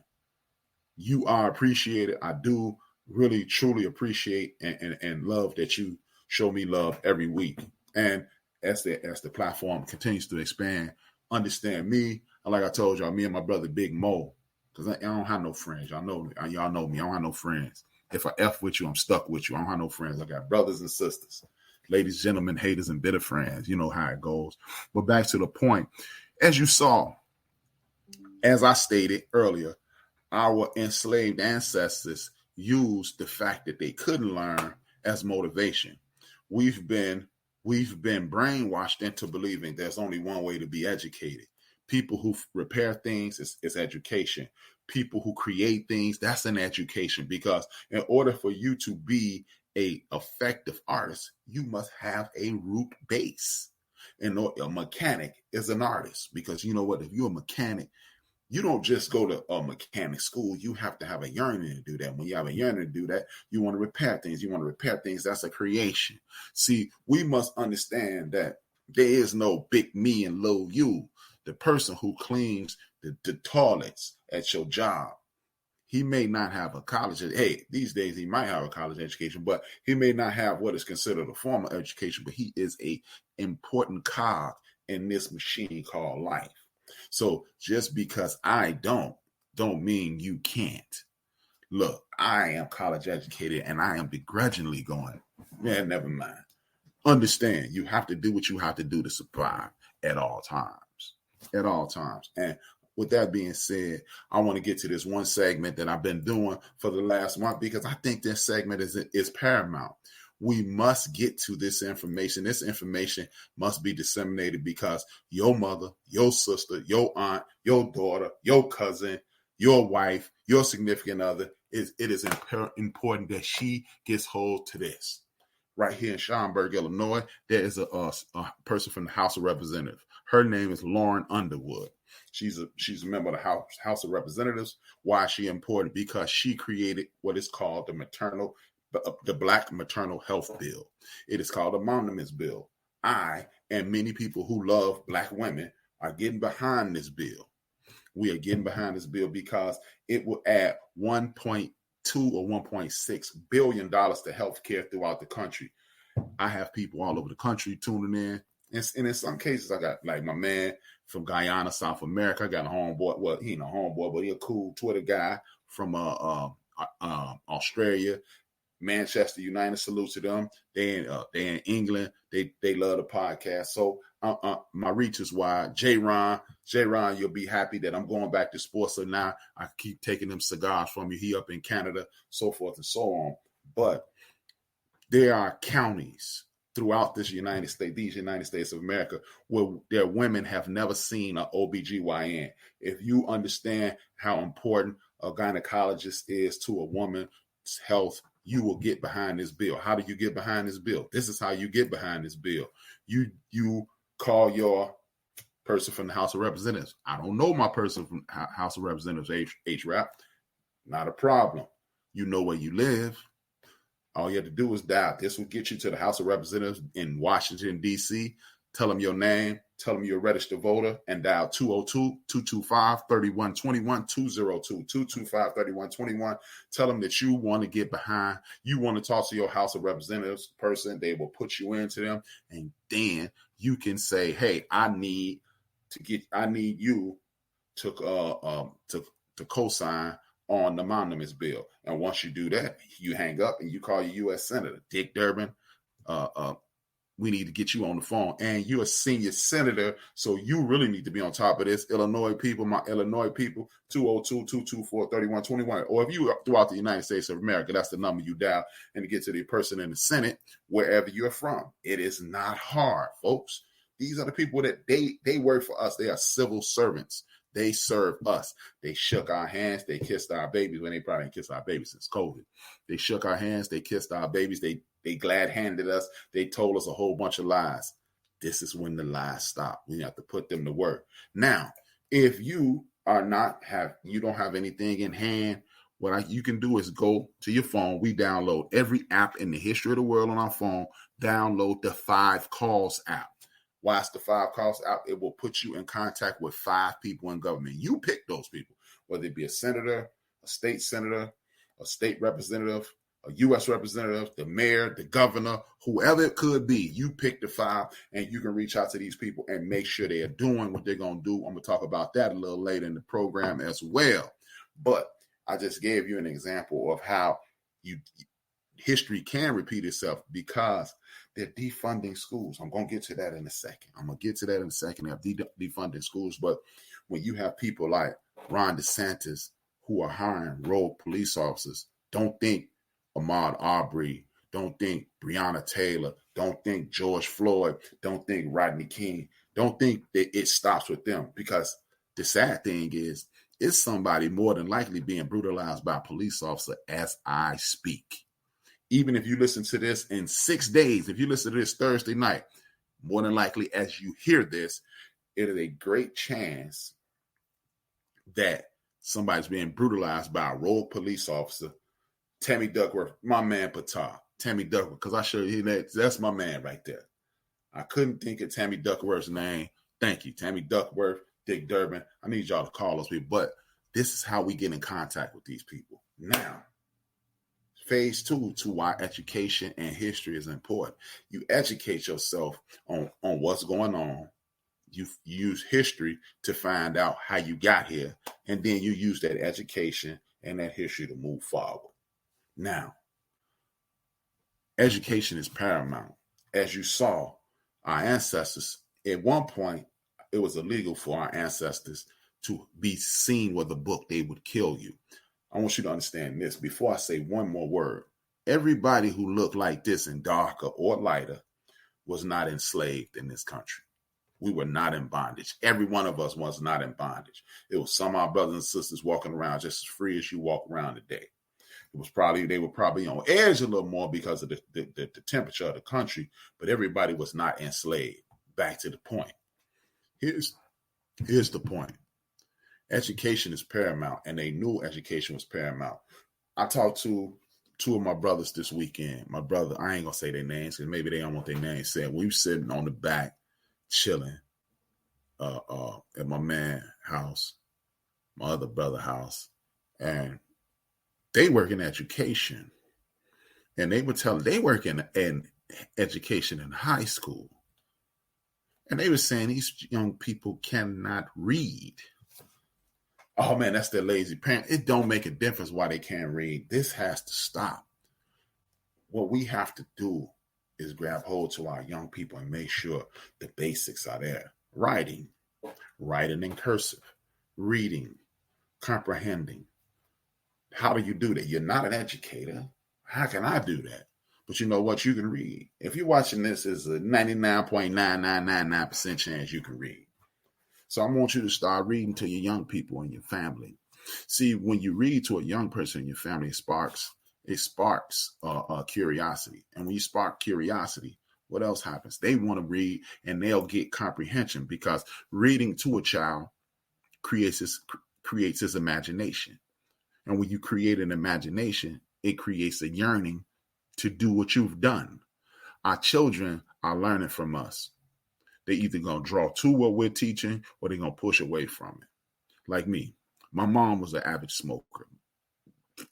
You are appreciated. I do really, truly appreciate and love that you show me love every week. And as the platform continues to expand, understand me. And like I told y'all, me and my brother Big Mo, because I don't have no friends. Y'all know me. I don't have no friends. If I F with you, I'm stuck with you. I don't have no friends. I got brothers and sisters, ladies, gentlemen, haters, and bitter friends. You know how it goes. But back to the point. As you saw, as I stated earlier, our enslaved ancestors used the fact that they couldn't learn as motivation. We've been brainwashed into believing there's only one way to be educated. People who repair things is education. People who create things, that's an education, because in order for you to be a effective artist, you must have a root base. And a mechanic is an artist, because you know what? If you're a mechanic, you don't just go to a mechanic school. You have to have a yearning to do that. When you have a yearning to do that, you want to repair things. You want to repair things. That's a creation. See, we must understand that there is no big me and little you. The person who cleans the toilets at your job, he may not have a college. Hey, these days he might have a college education, but he may not have what is considered a formal education, but he is a important cog in this machine called life. So just because I don't mean you can't. Look, I am college educated and I am begrudgingly going, man, never mind. Understand, you have to do what you have to do to survive at all times. At all times. And with that being said, I want to get to this one segment that I've been doing for the last month, because I think this segment is paramount. We must get to this information. This information must be disseminated, because your mother, your sister, your aunt, your daughter, your cousin, your wife, your significant other, it is important that she gets hold to this. Right here in Schaumburg, Illinois, there is a person from the House of Representatives. Her name is Lauren Underwood. She's a member of the House of Representatives. Why is she important? Because she created what is called the Black Maternal Health Bill. It is called the Monuments Bill. I and many people who love Black women are getting behind this bill. We are getting behind this bill because it will add $1.2 or $1.6 billion to healthcare throughout the country. I have people all over the country tuning in. And in some cases, I got like my man from Guyana, South America. I got a homeboy. Well, he ain't a homeboy, but he a cool Twitter guy from Australia, Manchester United. Salute to them. They in England. They love the podcast. So my reach is wide. J-Ron, you'll be happy that I'm going back to sports. So now I keep taking them cigars from you. He up in Canada, so forth and so on. But there are counties throughout these United States of America, where their women have never seen an OBGYN. If you understand how important a gynecologist is to a woman's health, you will get behind this bill. How do you get behind this bill? This is how you get behind this bill. You call your person from the House of Representatives. I don't know my person from House of Representatives, HRAP. Not a problem. You know where you live. All you have to do is dial. This will get you to the House of Representatives in Washington, D.C. Tell them your name. Tell them you're a registered voter, and dial 202-225-3121, 202-225-3121. Tell them that you want to get behind. You want to talk to your House of Representatives person. They will put you into them, and then you can say, "Hey, I need you to co-sign on the Monuments Bill." And once you do that, you hang up and you call your U.S. Senator, Dick Durbin. We need to get you on the phone. And you're a senior senator, so you really need to be on top of this. Illinois people, 202-224-3121. Or if you are throughout the United States of America, that's the number you dial, and to get to the person in the Senate, wherever you're from. It is not hard, folks. These are the people that they work for us. They are civil servants. They serve us. They shook our hands. They kissed our babies when they probably didn't kiss our babies since COVID. They shook our hands. They kissed our babies. They glad-handed us. They told us a whole bunch of lies. This is when the lies stop. We have to put them to work. Now, if you don't have anything in hand, what you can do is go to your phone. We download every app in the history of the world on our phone. Download the 5 Calls app. Why it's the 5 Calls app? It will put you in contact with 5 people in government. You pick those people, whether it be a senator, a state representative, a U.S. representative, the mayor, the governor, whoever it could be. You pick the 5, and you can reach out to these people and make sure they are doing what they're going to do. I'm going to talk about that a little later in the program as well. But I just gave you an example of how history can repeat itself because they're defunding schools. I'm going to get to that in a second. They're defunding schools. But when you have people like Ron DeSantis who are hiring rogue police officers, don't think Ahmaud Arbery, don't think Breonna Taylor, don't think George Floyd, don't think Rodney King, don't think that it stops with them, because the sad thing is it's somebody more than likely being brutalized by a police officer as I speak. Even if you listen to this in 6 days, if you listen to this Thursday night, more than likely as you hear this, it is a great chance that somebody's being brutalized by a rogue police officer. Tammy Duckworth, my man Patah, Tammy Duckworth, because I showed you that's my man right there. I couldn't think of Tammy Duckworth's name. Thank you, Tammy Duckworth, Dick Durbin. I need y'all to call those people, but this is how we get in contact with these people. Now, phase 2 to why education and history is important. You educate yourself on what's going on. You use history to find out how you got here, and then you use that education and that history to move forward. Now, education is paramount. As you saw, our ancestors, at one point, it was illegal for our ancestors to be seen with a book. They would kill you. I want you to understand this. Before I say one more word, everybody who looked like this and darker or lighter was not enslaved in this country. We were not in bondage. Every one of us was not in bondage. It was some of our brothers and sisters walking around just as free as you walk around today. They were probably on edge a little more because of the temperature of the country, but everybody was not enslaved. Back to the point. Here's the point. Education is paramount, and they knew education was paramount. I talked to 2 of my brothers this weekend. My brother, I ain't gonna say their names because maybe they don't want their names said. We were sitting on the back, chilling, at my man house, my other brother house, and they work in education, and they would tell they work in education in high school, and they were saying these young people cannot read. Oh man, that's their lazy parent. It don't make a difference why they can't read. This has to stop. What we have to do is grab hold to our young people and make sure the basics are there. Writing in cursive, reading, comprehending. How do you do that? You're not an educator. How can I do that? But you know what? You can read. If you're watching this, it's a 99.9999% chance you can read. So I want you to start reading to your young people and your family. See, when you read to a young person in your family, it sparks curiosity. And when you spark curiosity, what else happens? They want to read, and they'll get comprehension, because reading to a child creates his imagination. And when you create an imagination, it creates a yearning to do what you've done. Our children are learning from us. They're either going to draw to what we're teaching, or they're going to push away from it. Like me, my mom was an avid smoker.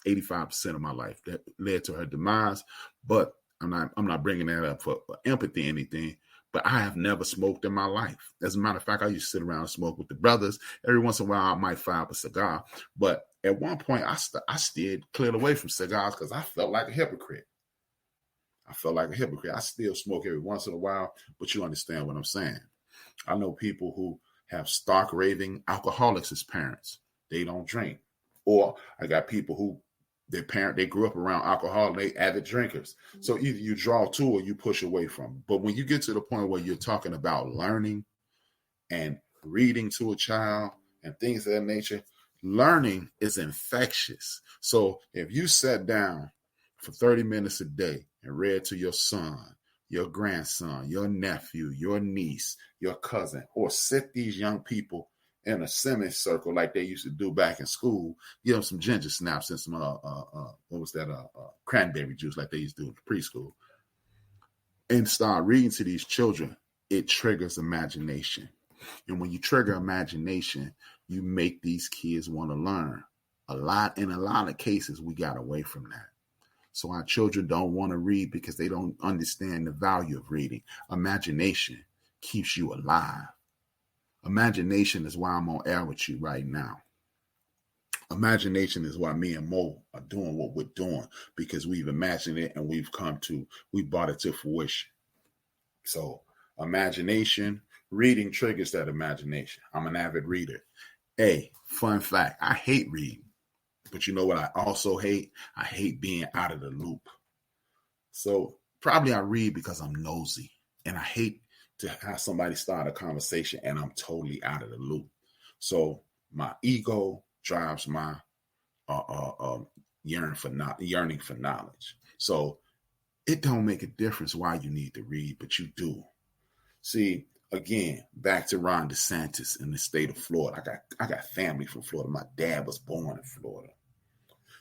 85% of my life. That led to her demise, but I'm not bringing that up for empathy or anything. But I have never smoked in my life. As a matter of fact, I used to sit around and smoke with the brothers. Every once in a while, I might fire up a cigar. But at one point, I steered clear away from cigars because I felt like a hypocrite. I still smoke every once in a while, but you understand what I'm saying. I know people who have stark raving alcoholics as parents. They don't drink. Or I got people who they grew up around alcohol and they avid drinkers. So either you draw to or you push away from. But when you get to the point where you're talking about learning and reading to a child and things of that nature, learning is infectious. So if you sat down for 30 minutes a day and read to your son, your grandson, your nephew, your niece, your cousin, or sit these young people in a semicircle like they used to do back in school, give them some ginger snaps and some cranberry juice like they used to do in preschool, and start reading to these children, it triggers imagination. And when you trigger imagination, you make these kids want to learn. In a lot of cases, we got away from that. So our children don't want to read because they don't understand the value of reading. Imagination keeps you alive. Imagination is why I'm on air with you right now. Imagination is why me and Mo are doing what we're doing, because we've imagined it and we brought it to fruition. So imagination, reading triggers that imagination. I'm an avid reader. Fun fact, I hate reading. But you know what I also hate? I hate being out of the loop. So probably I read because I'm nosy. And I hate to have somebody start a conversation and I'm totally out of the loop. So my ego drives my yearning for knowledge. So it don't make a difference why you need to read, but you do. See, again, back to Ron DeSantis in the state of Florida. I got family from Florida. My dad was born in Florida.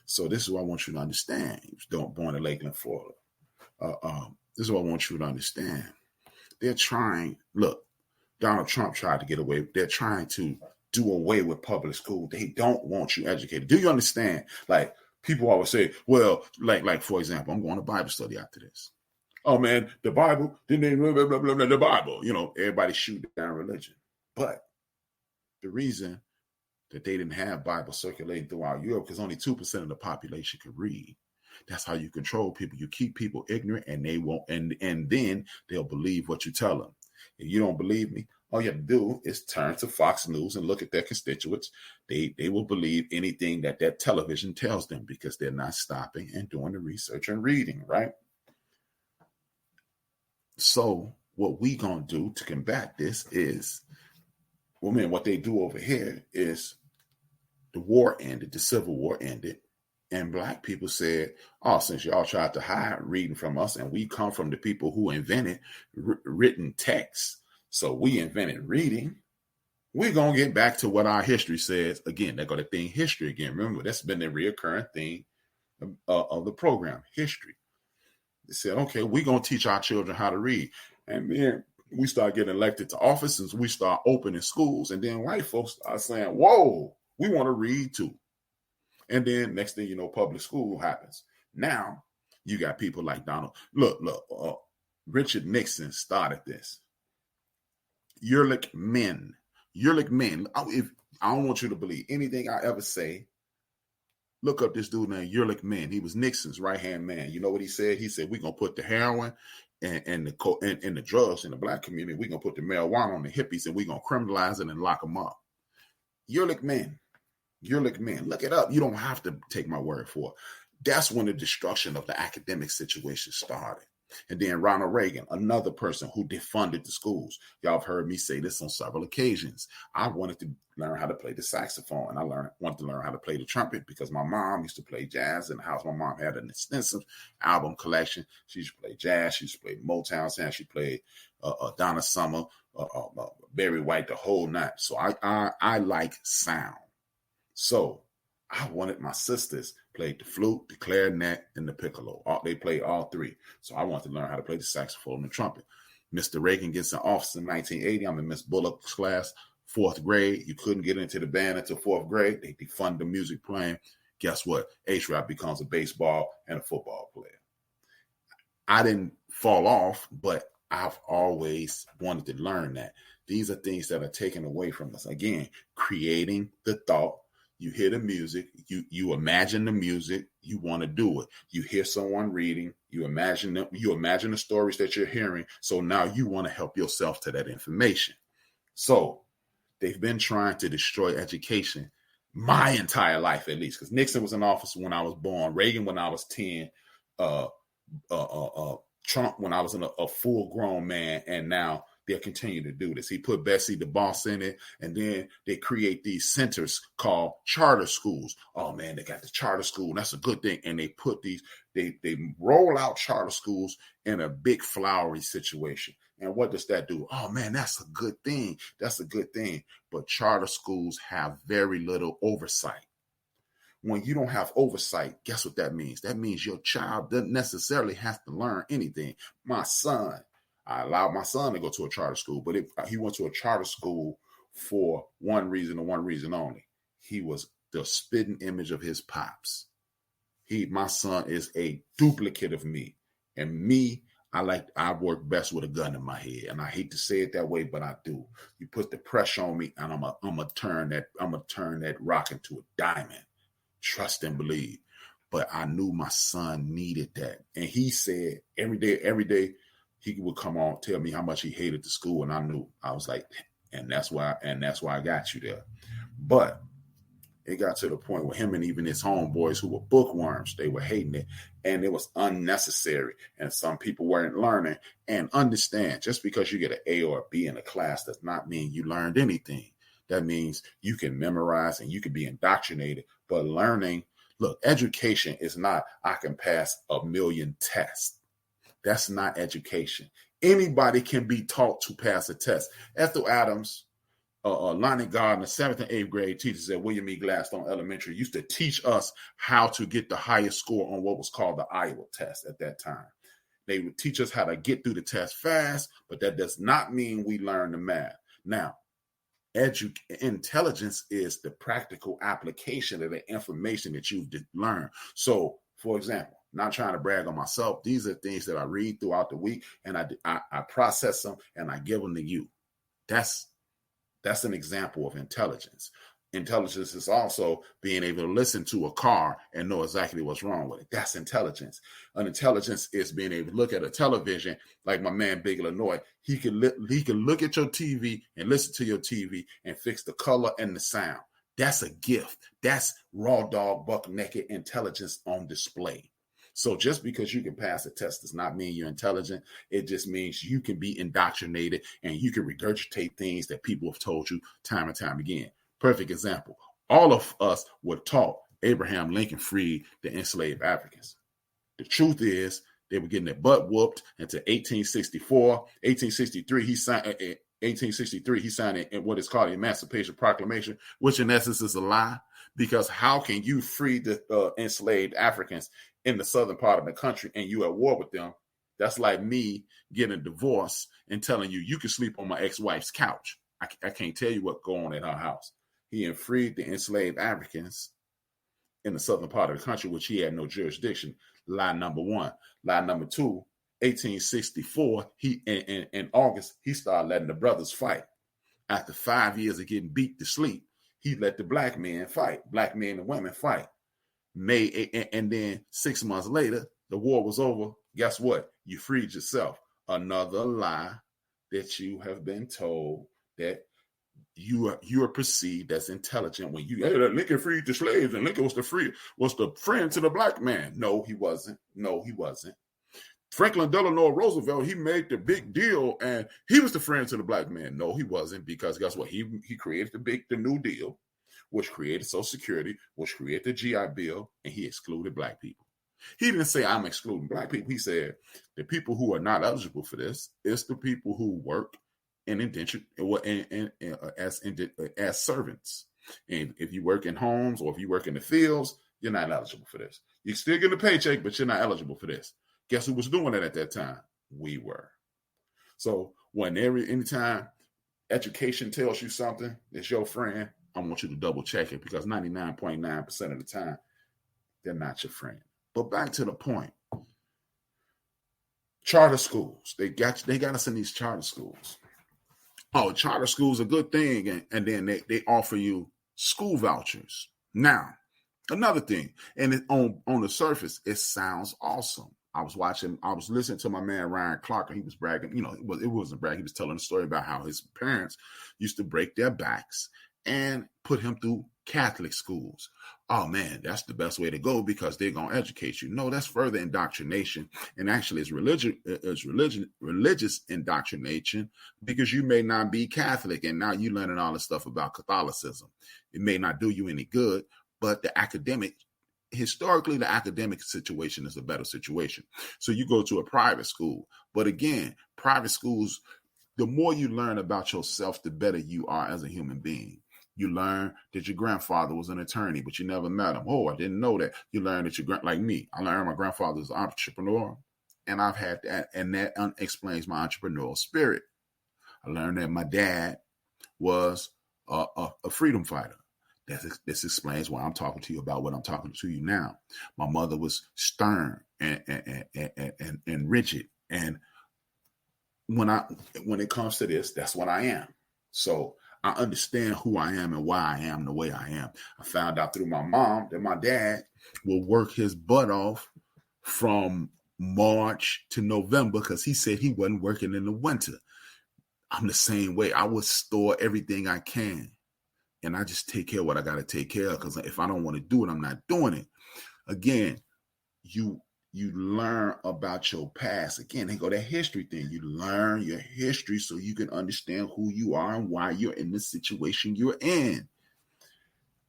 So this is what I want you to understand. He was born in Lakeland, Florida. This is what I want you to understand. They're trying, look, Donald Trump tried to get away. They're trying to do away with public school. They don't want you educated. Do you understand? Like, people always say, well, like for example, I'm going to Bible study after this. Oh man, the Bible, the Bible, everybody shoot down religion. But the reason that they didn't have Bible circulating throughout Europe, because only 2% of the population could read. That's how you control people. You keep people ignorant and they won't, and then they'll believe what you tell them. If you don't believe me, all you have to do is turn to Fox News and look at their constituents. They will believe anything that television tells them because they're not stopping and doing the research and reading, right? So what we gonna do to combat this is, what they do over here is the war ended, the Civil War ended, and Black people said, oh, since y'all tried to hide reading from us, and we come from the people who invented written text, so we invented reading, we're going to get back to what our history says. Again, they're going to think history again. Remember, that's been the reoccurring theme of the program, history. They said, okay, we're going to teach our children how to read. And then we start getting elected to offices, we start opening schools, and then white folks start saying, whoa, we want to read too. And then next thing you know, public school happens. Now you got people like Donald. Look, Richard Nixon started this. Ehrlich Men. If I don't want you to believe anything I ever say, look up this dude named Ehrlich Men. He was Nixon's right-hand man. You know what he said? He said, we're going to put the heroin and the drugs in the Black community. We're going to put the marijuana on the hippies and we're going to criminalize it and lock them up. Ehrlich Men. Look it up. You don't have to take my word for it. That's when the destruction of the academic situation started. And then Ronald Reagan, another person who defunded the schools. Y'all have heard me say this on several occasions. I wanted to learn how to play the saxophone, and I wanted to learn how to play the trumpet because my mom used to play jazz in the house. My mom had an extensive album collection. She used to play jazz. She used to play Motown sound. She played Donna Summer, Barry White, the whole night. So I like sound. So I wanted my sisters played the flute, the clarinet, and the piccolo. They played all three. So I wanted to learn how to play the saxophone and the trumpet. Mr. Reagan gets in office in 1980. I'm in Miss Bullock's class, 4th grade. You couldn't get into the band until 4th grade. They defund the music playing. Guess what? H-Rap becomes a baseball and a football player. I didn't fall off, but I've always wanted to learn that. These are things that are taken away from us. Again, creating the thought. You hear the music, you imagine the music, you want to do it. You hear someone reading, you imagine the stories that you're hearing. So now you want to help yourself to that information. So they've been trying to destroy education my entire life, at least, because Nixon was in office when I was born, Reagan when I was 10, Trump when I was a full-grown man, and now they'll continue to do this. He put Betsy DeVos in it, and then they create these centers called charter schools. Oh man, they got the charter school. That's a good thing. And they put these, they roll out charter schools in a big flowery situation. And what does that do? Oh man, that's a good thing. That's a good thing. But charter schools have very little oversight. When you don't have oversight, guess what that means? That means your child doesn't necessarily have to learn anything. My son, I allowed my son to go to a charter school, but he went to a charter school for one reason and one reason only. He was the spitting image of his pops. My son is a duplicate of me. And me, I work best with a gun in my head. And I hate to say it that way, but I do. You put the pressure on me, and I'm gonna turn that rock into a diamond. Trust and believe. But I knew my son needed that. And he said every day he would come on, tell me how much he hated the school. And I knew. I was like, and that's why I got you there. But it got to the point where him and even his homeboys who were bookworms, they were hating it, and it was unnecessary. And some people weren't learning. And understand, just because you get an A or a B in a class does not mean you learned anything. That means you can memorize and you can be indoctrinated. But learning, look, education is not, I can pass 1 million tests. That's not education. Anybody can be taught to pass a test. Ethel Adams, Lonnie Gardner, 7th and 8th grade teachers at William E. Gladstone Elementary used to teach us how to get the highest score on what was called the Iowa test at that time. They would teach us how to get through the test fast, but that does not mean we learn the math. Now, intelligence is the practical application of the information that you've learned. So, for example, not trying to brag on myself, these are things that I read throughout the week, and I process them and I give them to you. That's an example of intelligence. Intelligence is also being able to listen to a car and know exactly what's wrong with it. That's intelligence. An intelligence is being able to look at a television like my man Big Illinois. He can look at your TV and listen to your TV and fix the color and the sound. That's a gift. That's raw dog, buck naked intelligence on display. So just because you can pass a test does not mean you're intelligent. It just means you can be indoctrinated and you can regurgitate things that people have told you time and time again. Perfect example. All of us were taught Abraham Lincoln freed the enslaved Africans. The truth is they were getting their butt whooped until 1864. 1863, he signed what is called the Emancipation Proclamation, which in essence is a lie. Because how can you free the enslaved Africans in the southern part of the country and you at war with them? That's like me getting a divorce and telling you can sleep on my ex-wife's couch. I can't tell you what going on at her house. He freed the enslaved Africans in the southern part of the country, which he had no jurisdiction. Lie number one. Lie number two, 1864, in August, he started letting the brothers fight. After 5 years of getting beat to sleep, he let the black men fight. Black men and women fight. And then 6 months later, the war was over. Guess what? You freed yourself. Another lie that you have been told that you are perceived as intelligent when Lincoln freed the slaves and Lincoln was the friend to the black man. No, he wasn't. Franklin Delano Roosevelt, he made the big deal and he was the friend to the black man. No, he wasn't, because guess what? He created the New Deal, which created Social Security, which created the GI Bill, and he excluded black people. He didn't say I'm excluding black people. He said the people who are not eligible for this is the people who work in indentured as servants. And if you work in homes or if you work in the fields, you're not eligible for this. You still get a paycheck, but you're not eligible for this. Guess who was doing it at that time? We were. So anytime education tells you something, it's your friend, I want you to double check it, because 99.9% of the time, they're not your friend. But back to the point. Charter schools. They got us in these charter schools. Oh, charter schools are a good thing. And then they offer you school vouchers. Now, another thing, and on the surface, it sounds awesome. I was listening to my man Ryan Clark, and he was bragging. It wasn't bragging. He was telling a story about how his parents used to break their backs and put him through Catholic schools. Oh man, that's the best way to go, because they're gonna educate you. No, that's further indoctrination, and actually, it's religious indoctrination, because you may not be Catholic, and now you're learning all this stuff about Catholicism. It may not do you any good, but historically, the academic situation is a better situation. So you go to a private school. But again, private schools, the more you learn about yourself, the better you are as a human being. You learn that your grandfather was an attorney, but you never met him. Oh, I didn't know that. You learn that like me, I learned my grandfather was an entrepreneur, and I've had that, and that explains my entrepreneurial spirit. I learned that my dad was a freedom fighter. This explains why I'm talking to you about what I'm talking to you now. My mother was stern and rigid, and when it comes to this, that's what I am. So I understand who I am and why I am the way I am. I found out through my mom that my dad will work his butt off from March to November because he said he wasn't working in the winter. I'm the same way. I would store everything I can, and I just take care of what I got to take care of, because if I don't want to do it, I'm not doing it. Again, you learn about your past. Again, they go that history thing. You learn your history so you can understand who you are and why you're in the situation you're in.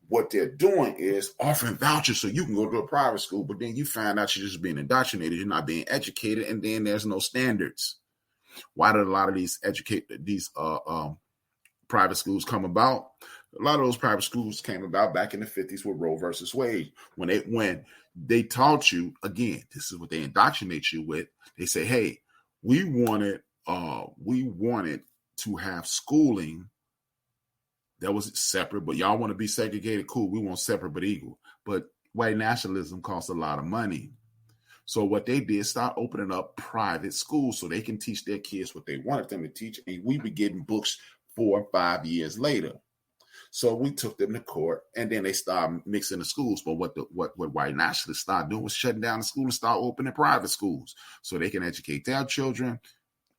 What they're doing is offering vouchers so you can go to a private school, but then you find out you're just being indoctrinated, you're not being educated, and then there's no standards. Why did a lot of these private schools come about? A lot of those private schools came about back in the 50s with Roe versus Wade. When they taught you, again, this is what they indoctrinate you with. They say, hey, we wanted to have schooling that was separate, but y'all want to be segregated. Cool. We want separate but equal. But white nationalism costs a lot of money. So what they did, start opening up private schools so they can teach their kids what they wanted them to teach. And we be getting books 4 or 5 years later. So we took them to court, and then they started mixing the schools. But what white nationalists started doing was shutting down the school and start opening private schools so they can educate their children,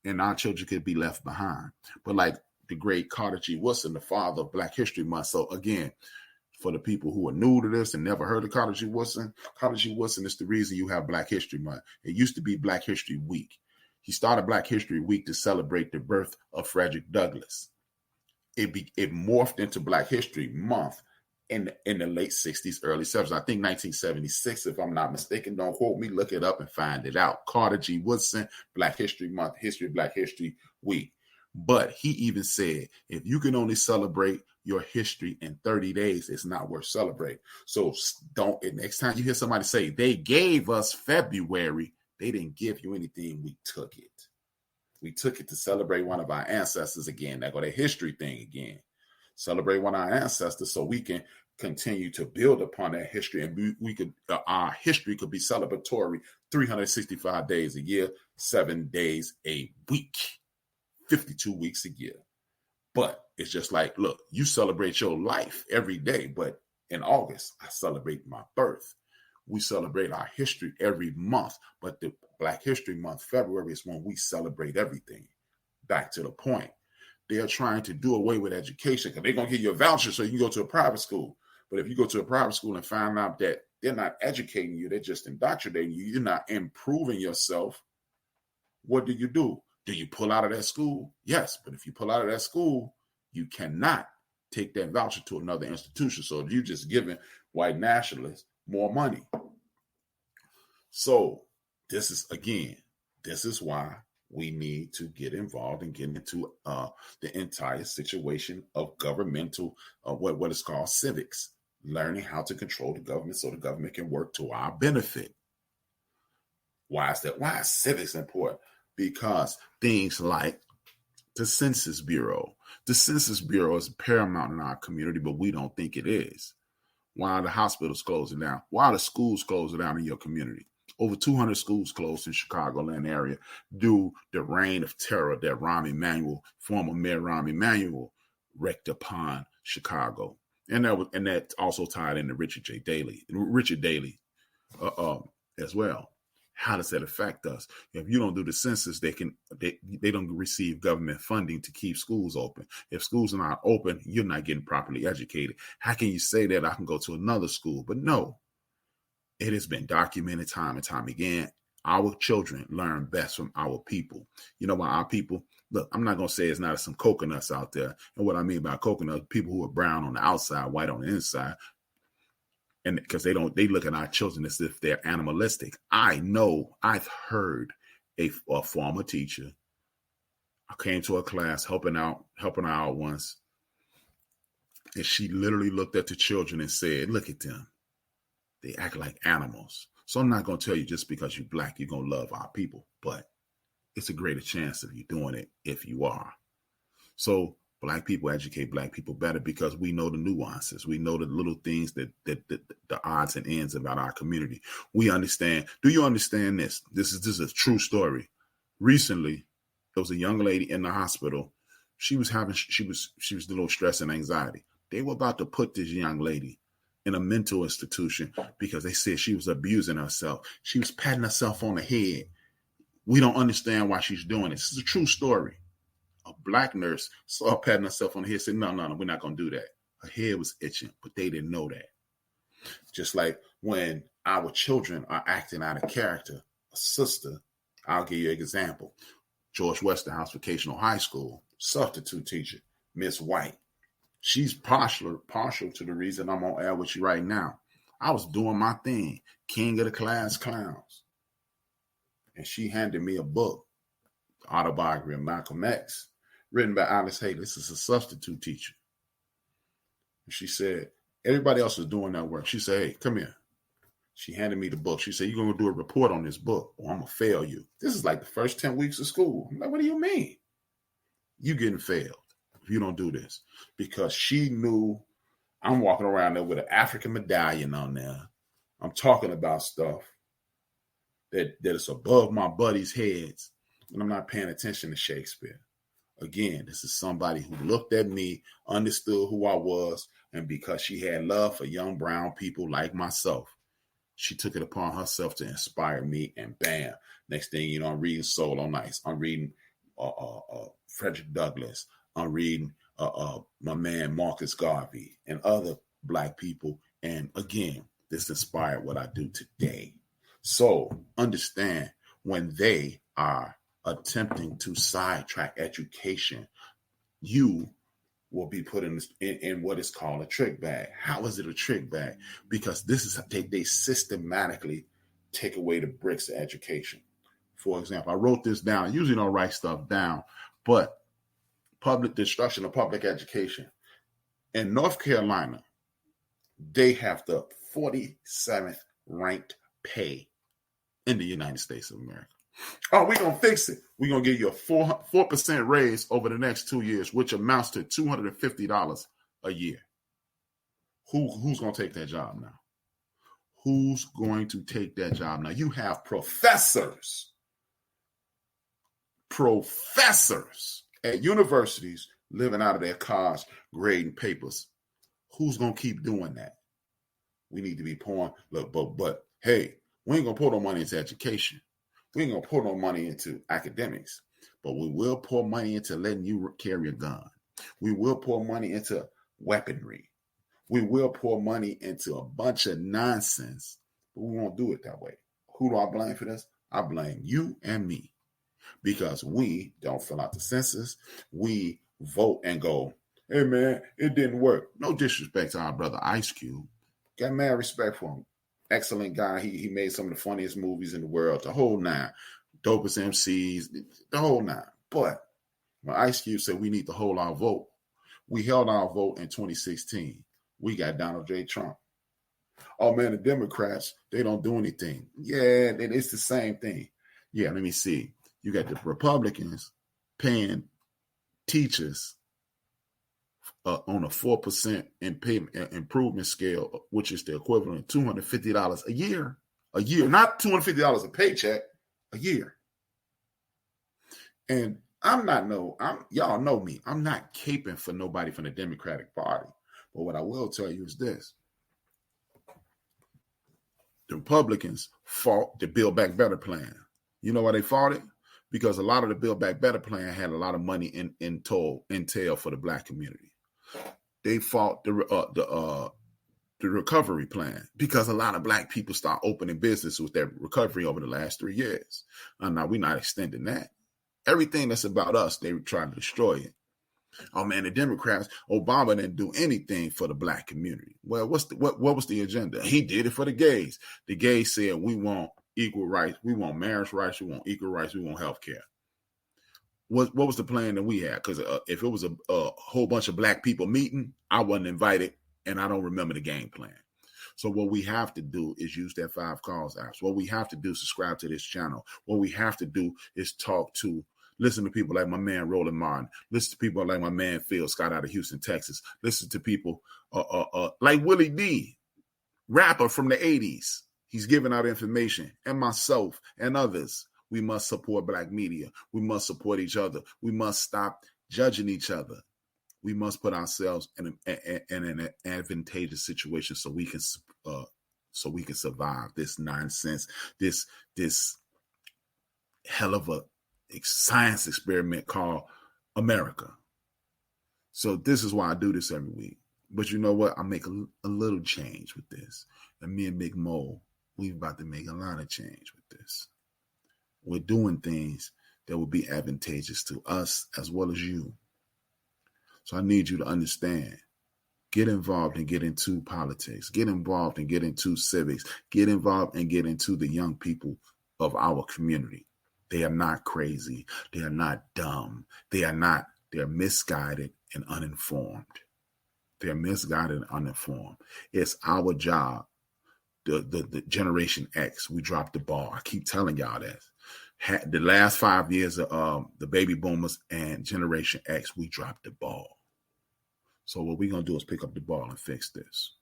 and our children could be left behind. But like the great Carter G. Woodson, the father of Black History Month. So again, for the people who are new to this and never heard of Carter G. Woodson is the reason you have Black History Month. It used to be Black History Week. He started Black History Week to celebrate the birth of Frederick Douglass. It morphed into Black History Month in the late 60s, early 70s. I think 1976, if I'm not mistaken. Don't quote me. Look it up and find it out. Carter G. Woodson, Black History Month, History of Black History Week. But he even said, if you can only celebrate your history in 30 days, it's not worth celebrating. So next time you hear somebody say, they gave us February, they didn't give you anything, we took it. We took it to celebrate one of our ancestors again. That go the history thing again. Celebrate one of our ancestors so we can continue to build upon that history, and our history could be celebratory 365 days a year, 7 days a week, 52 weeks a year. But it's just like, look, you celebrate your life every day, but in August, I celebrate my birth. We celebrate our history every month, but the Black History Month, February, is when we celebrate everything. Back to the point. They're trying to do away with education because they're going to give you a voucher so you can go to a private school. But if you go to a private school and find out that they're not educating you, they're just indoctrinating you, you're not improving yourself, what do? Do you pull out of that school? Yes, but if you pull out of that school, you cannot take that voucher to another institution. So you're just giving white nationalists more money. So this is why we need to get involved and get into the entire situation of governmental, what is called civics, learning how to control the government so the government can work to our benefit. Why is that? Why is civics important? Because things like the Census Bureau. The Census Bureau is paramount in our community, but we don't think it is. Why are the hospitals closing down? Why are the schools closing down in your community? Over 200 schools closed in Chicagoland area due to the reign of terror that former Mayor Rahm Emanuel wreaked upon Chicago. And that also tied into Richard Daley as well. How does that affect us? If you don't do the census, they don't receive government funding to keep schools open. If schools are not open, you're not getting properly educated. How can you say that I can go to another school? But no, it has been documented time and time again. Our children learn best from our people. You know why our people? Look, I'm not going to say it's not some coconuts out there. And what I mean by coconuts, people who are brown on the outside, white on the inside. And because they look at our children as if they're animalistic. I've heard a former teacher. I came to a class helping out once. And she literally looked at the children and said, look at them. They act like animals. So I'm not going to tell you just because you're black, you're going to love our people. But it's a greater chance of you doing it if you are. So Black people educate Black people better because we know the nuances. We know the little things that the odds and ends about our community. We understand. Do you understand this? This is a true story. Recently, there was a young lady in the hospital. She was a little stress and anxiety. They were about to put this young lady in a mental institution because they said she was abusing herself. She was patting herself on the head. We don't understand why she's doing this. This is a true story. A Black nurse saw her patting herself on the head, said, no, we're not going to do that. Her head was itching, but they didn't know that. Just like when our children are acting out of character, a sister, I'll give you an example. George Westerhouse Vocational High School, substitute teacher, Miss White. She's partial to the reason I'm on air with you right now. I was doing my thing, king of the class clowns. And she handed me a book, the autobiography of Malcolm X, written by Alice Hay. This is a substitute teacher. And she said, everybody else was doing that work. She said, hey, come here. She handed me the book. She said, you're going to do a report on this book or I'm going to fail you. This is like the first 10 weeks of school. I'm like, what do you mean? You getting failed if you don't do this. Because she knew I'm walking around there with an African medallion on there. I'm talking about stuff that is above my buddies' heads, and I'm not paying attention to Shakespeare. Again, this is somebody who looked at me, understood who I was, and because she had love for young brown people like myself, she took it upon herself to inspire me, and bam, next thing you know, I'm reading Soul on Ice. I'm reading Frederick Douglass. I'm reading my man Marcus Garvey and other Black people. And again, this inspired what I do today. So understand, when they are attempting to sidetrack education, you will be put in what is called a trick bag. How is it a trick bag? Because this is they systematically take away the bricks of education. For example, I wrote this down. I usually don't write stuff down, but public destruction of public education. In North Carolina, they have the 47th ranked pay in the United States of America. Oh, we're going to fix it. We're going to give you a 4% raise over the next 2 years, which amounts to $250 a year. Who's going to take that job now? Who's going to take that job now? You have professors at universities living out of their cars, grading papers. Who's going to keep doing that? We need to be pouring. Look, but hey, we ain't going to pour no money into education. We ain't going to pour no money into academics, but we will pour money into letting you carry a gun. We will pour money into weaponry. We will pour money into a bunch of nonsense, but we won't do it that way. Who do I blame for this? I blame you and me, because we don't fill out the census. We vote and go, hey, man, it didn't work. No disrespect to our brother Ice Cube. Got mad respect for him. Excellent guy. He made some of the funniest movies in the world, the whole nine. Dopest MCs, the whole nine. But when Ice Cube said we need to hold our vote, we held our vote in 2016. We got Donald J. Trump. Oh, man, the Democrats, they don't do anything. Yeah, it's the same thing. Yeah, let me see. You got the Republicans paying teachers on a 4% improvement scale, which is the equivalent of $250 a year. A year, not $250 a paycheck, a year. And y'all know me. I'm not caping for nobody from the Democratic Party. But what I will tell you is this. The Republicans fought the Build Back Better plan. You know why they fought it? Because a lot of the Build Back Better plan had a lot of money in entail for the Black community. They fought the recovery plan because a lot of Black people start opening business with their recovery over the last 3 years. Now we're not extending that. Everything that's about us, they try to destroy it. Oh man, the Democrats, Obama didn't do anything for the Black community. Well, what was the agenda? He did it for the gays. The gays said we want equal rights, we want marriage rights, we want equal rights, we want health care. What was the plan that we had? Because if it was a whole bunch of Black people meeting, I wasn't invited, and I don't remember the game plan. So what we have to do is use that 5 Calls apps. What we have to do is subscribe to this channel. What we have to do is talk to Listen to people like my man Roland Martin. Listen to people like my man Phil Scott out of Houston, Texas. Listen to people like Willie D, rapper from the 80s. He's giving out information, and myself and others. We must support Black media. We must support each other. We must stop judging each other. We must put ourselves in an advantageous situation so we can survive this nonsense, this hell of a science experiment called America. So this is why I do this every week. But you know what? I make a little change with this. And me and Big Mo, we're about to make a lot of change with this. We're doing things that will be advantageous to us as well as you. So I need you to understand. Get involved and get into politics. Get involved and get into civics. Get involved and get into the young people of our community. They are not crazy. They are not dumb. They're misguided and uninformed. They're misguided and uninformed. It's our job. The Generation X, we dropped the ball. I keep telling y'all that. The last 5 years of the baby boomers and Generation X, we dropped the ball. So what we're going to do is pick up the ball and fix this.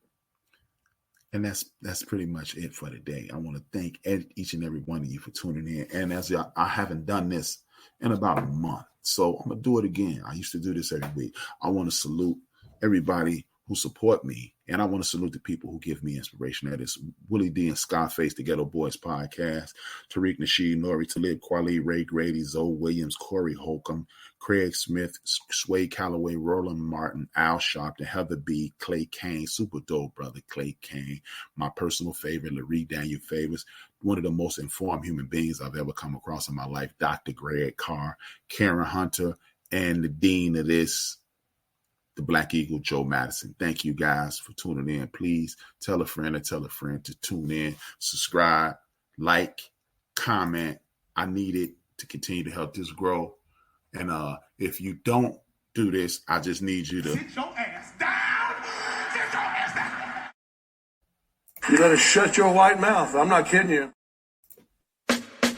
And that's pretty much it for today. I want to thank each and every one of you for tuning in. And as I haven't done this in about a month, so I'm going to do it again. I used to do this every week. I want to salute everybody who support me. And I want to salute the people who give me inspiration. That is Willie D and Scarface, the Ghetto Boys podcast, Tariq Nasheed, Nori Talib, Kweli, Ray Grady, Zoe Williams, Corey Holcomb, Craig Smith, Sway Calloway, Roland Martin, Al Sharpton, Heather B, Clay Kane, Super Dope Brother Clay Kane, my personal favorite, Larry Daniel Favors, one of the most informed human beings I've ever come across in my life, Dr. Greg Carr, Karen Hunter, and the dean of this, the Black Eagle, Joe Madison. Thank you guys for tuning in. Please tell a friend to tune in, subscribe, like, comment. I need it to continue to help this grow. And if you don't do this, I just need you to sit your ass down. Sit your ass down. You better shut your white mouth. I'm not kidding you.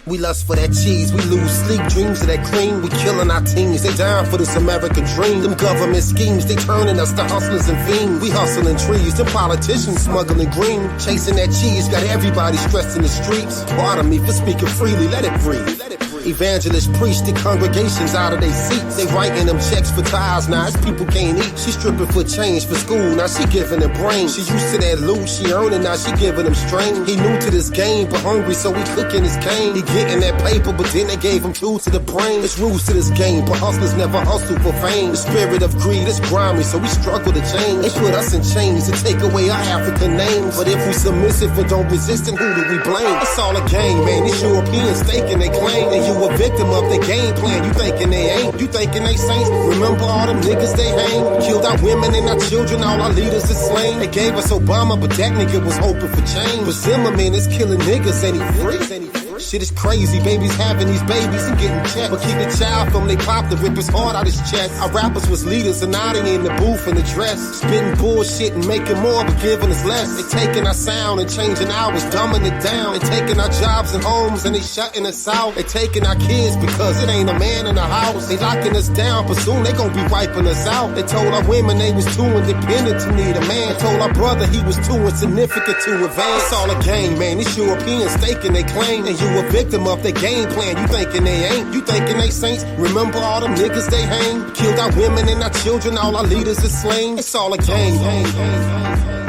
We lust for that cheese, we lose sleep, dreams of that cream. We killing our teens, they dying for this American dream. Them government schemes, they turning us to hustlers and fiends. We hustling trees, them politicians smuggling green. Chasing that cheese, got everybody stressed in the streets. Pardon me for speaking freely, let it breathe. Evangelists preach the congregations out of their seats. They writing them checks for tithes, now it's people can't eat. She stripping for change for school, now she giving them brain. She used to that loot, she earning, now she giving them strain. He new to this game, but hungry, so he cooking his cane. He getting that paper, but then they gave him two to the brain. It's rules to this game, but hustlers never hustle for fame. The spirit of greed is grimy, so we struggle to change. They put us in chains to take away our African names. But if we submissive and don't resist, then who do we blame? It's all a game, man. These Europeans staking they claim. And you a victim of their game plan. You thinking they ain't, you thinking they saints. Remember all them niggas they hang. Killed our women and our children, all our leaders is slain. They gave us Obama, but that nigga was hoping for change. But Zimmerman is killing niggas and he free. Shit is crazy, babies having these babies and getting checked. But keep the child from they pop to rip his heart out his chest. Our rappers was leaders and now they in the booth and the dress. Spitting bullshit and making more but giving us less. They taking our sound and changing ours, dumbing it down. They taking our jobs and homes and they shutting us out. They taking our kids because it ain't a man in the house. They locking us down, but soon they gon' be wiping us out. They told our women they was too independent to need a man. They told our brother he was too insignificant to advance. It's all a game, man. These Europeans staking they claim. And you a victim of their game plan. You thinking they ain't, you thinking they saints. Remember all them niggas they hang. Killed our women and our children, all our leaders is slain. It's all a game.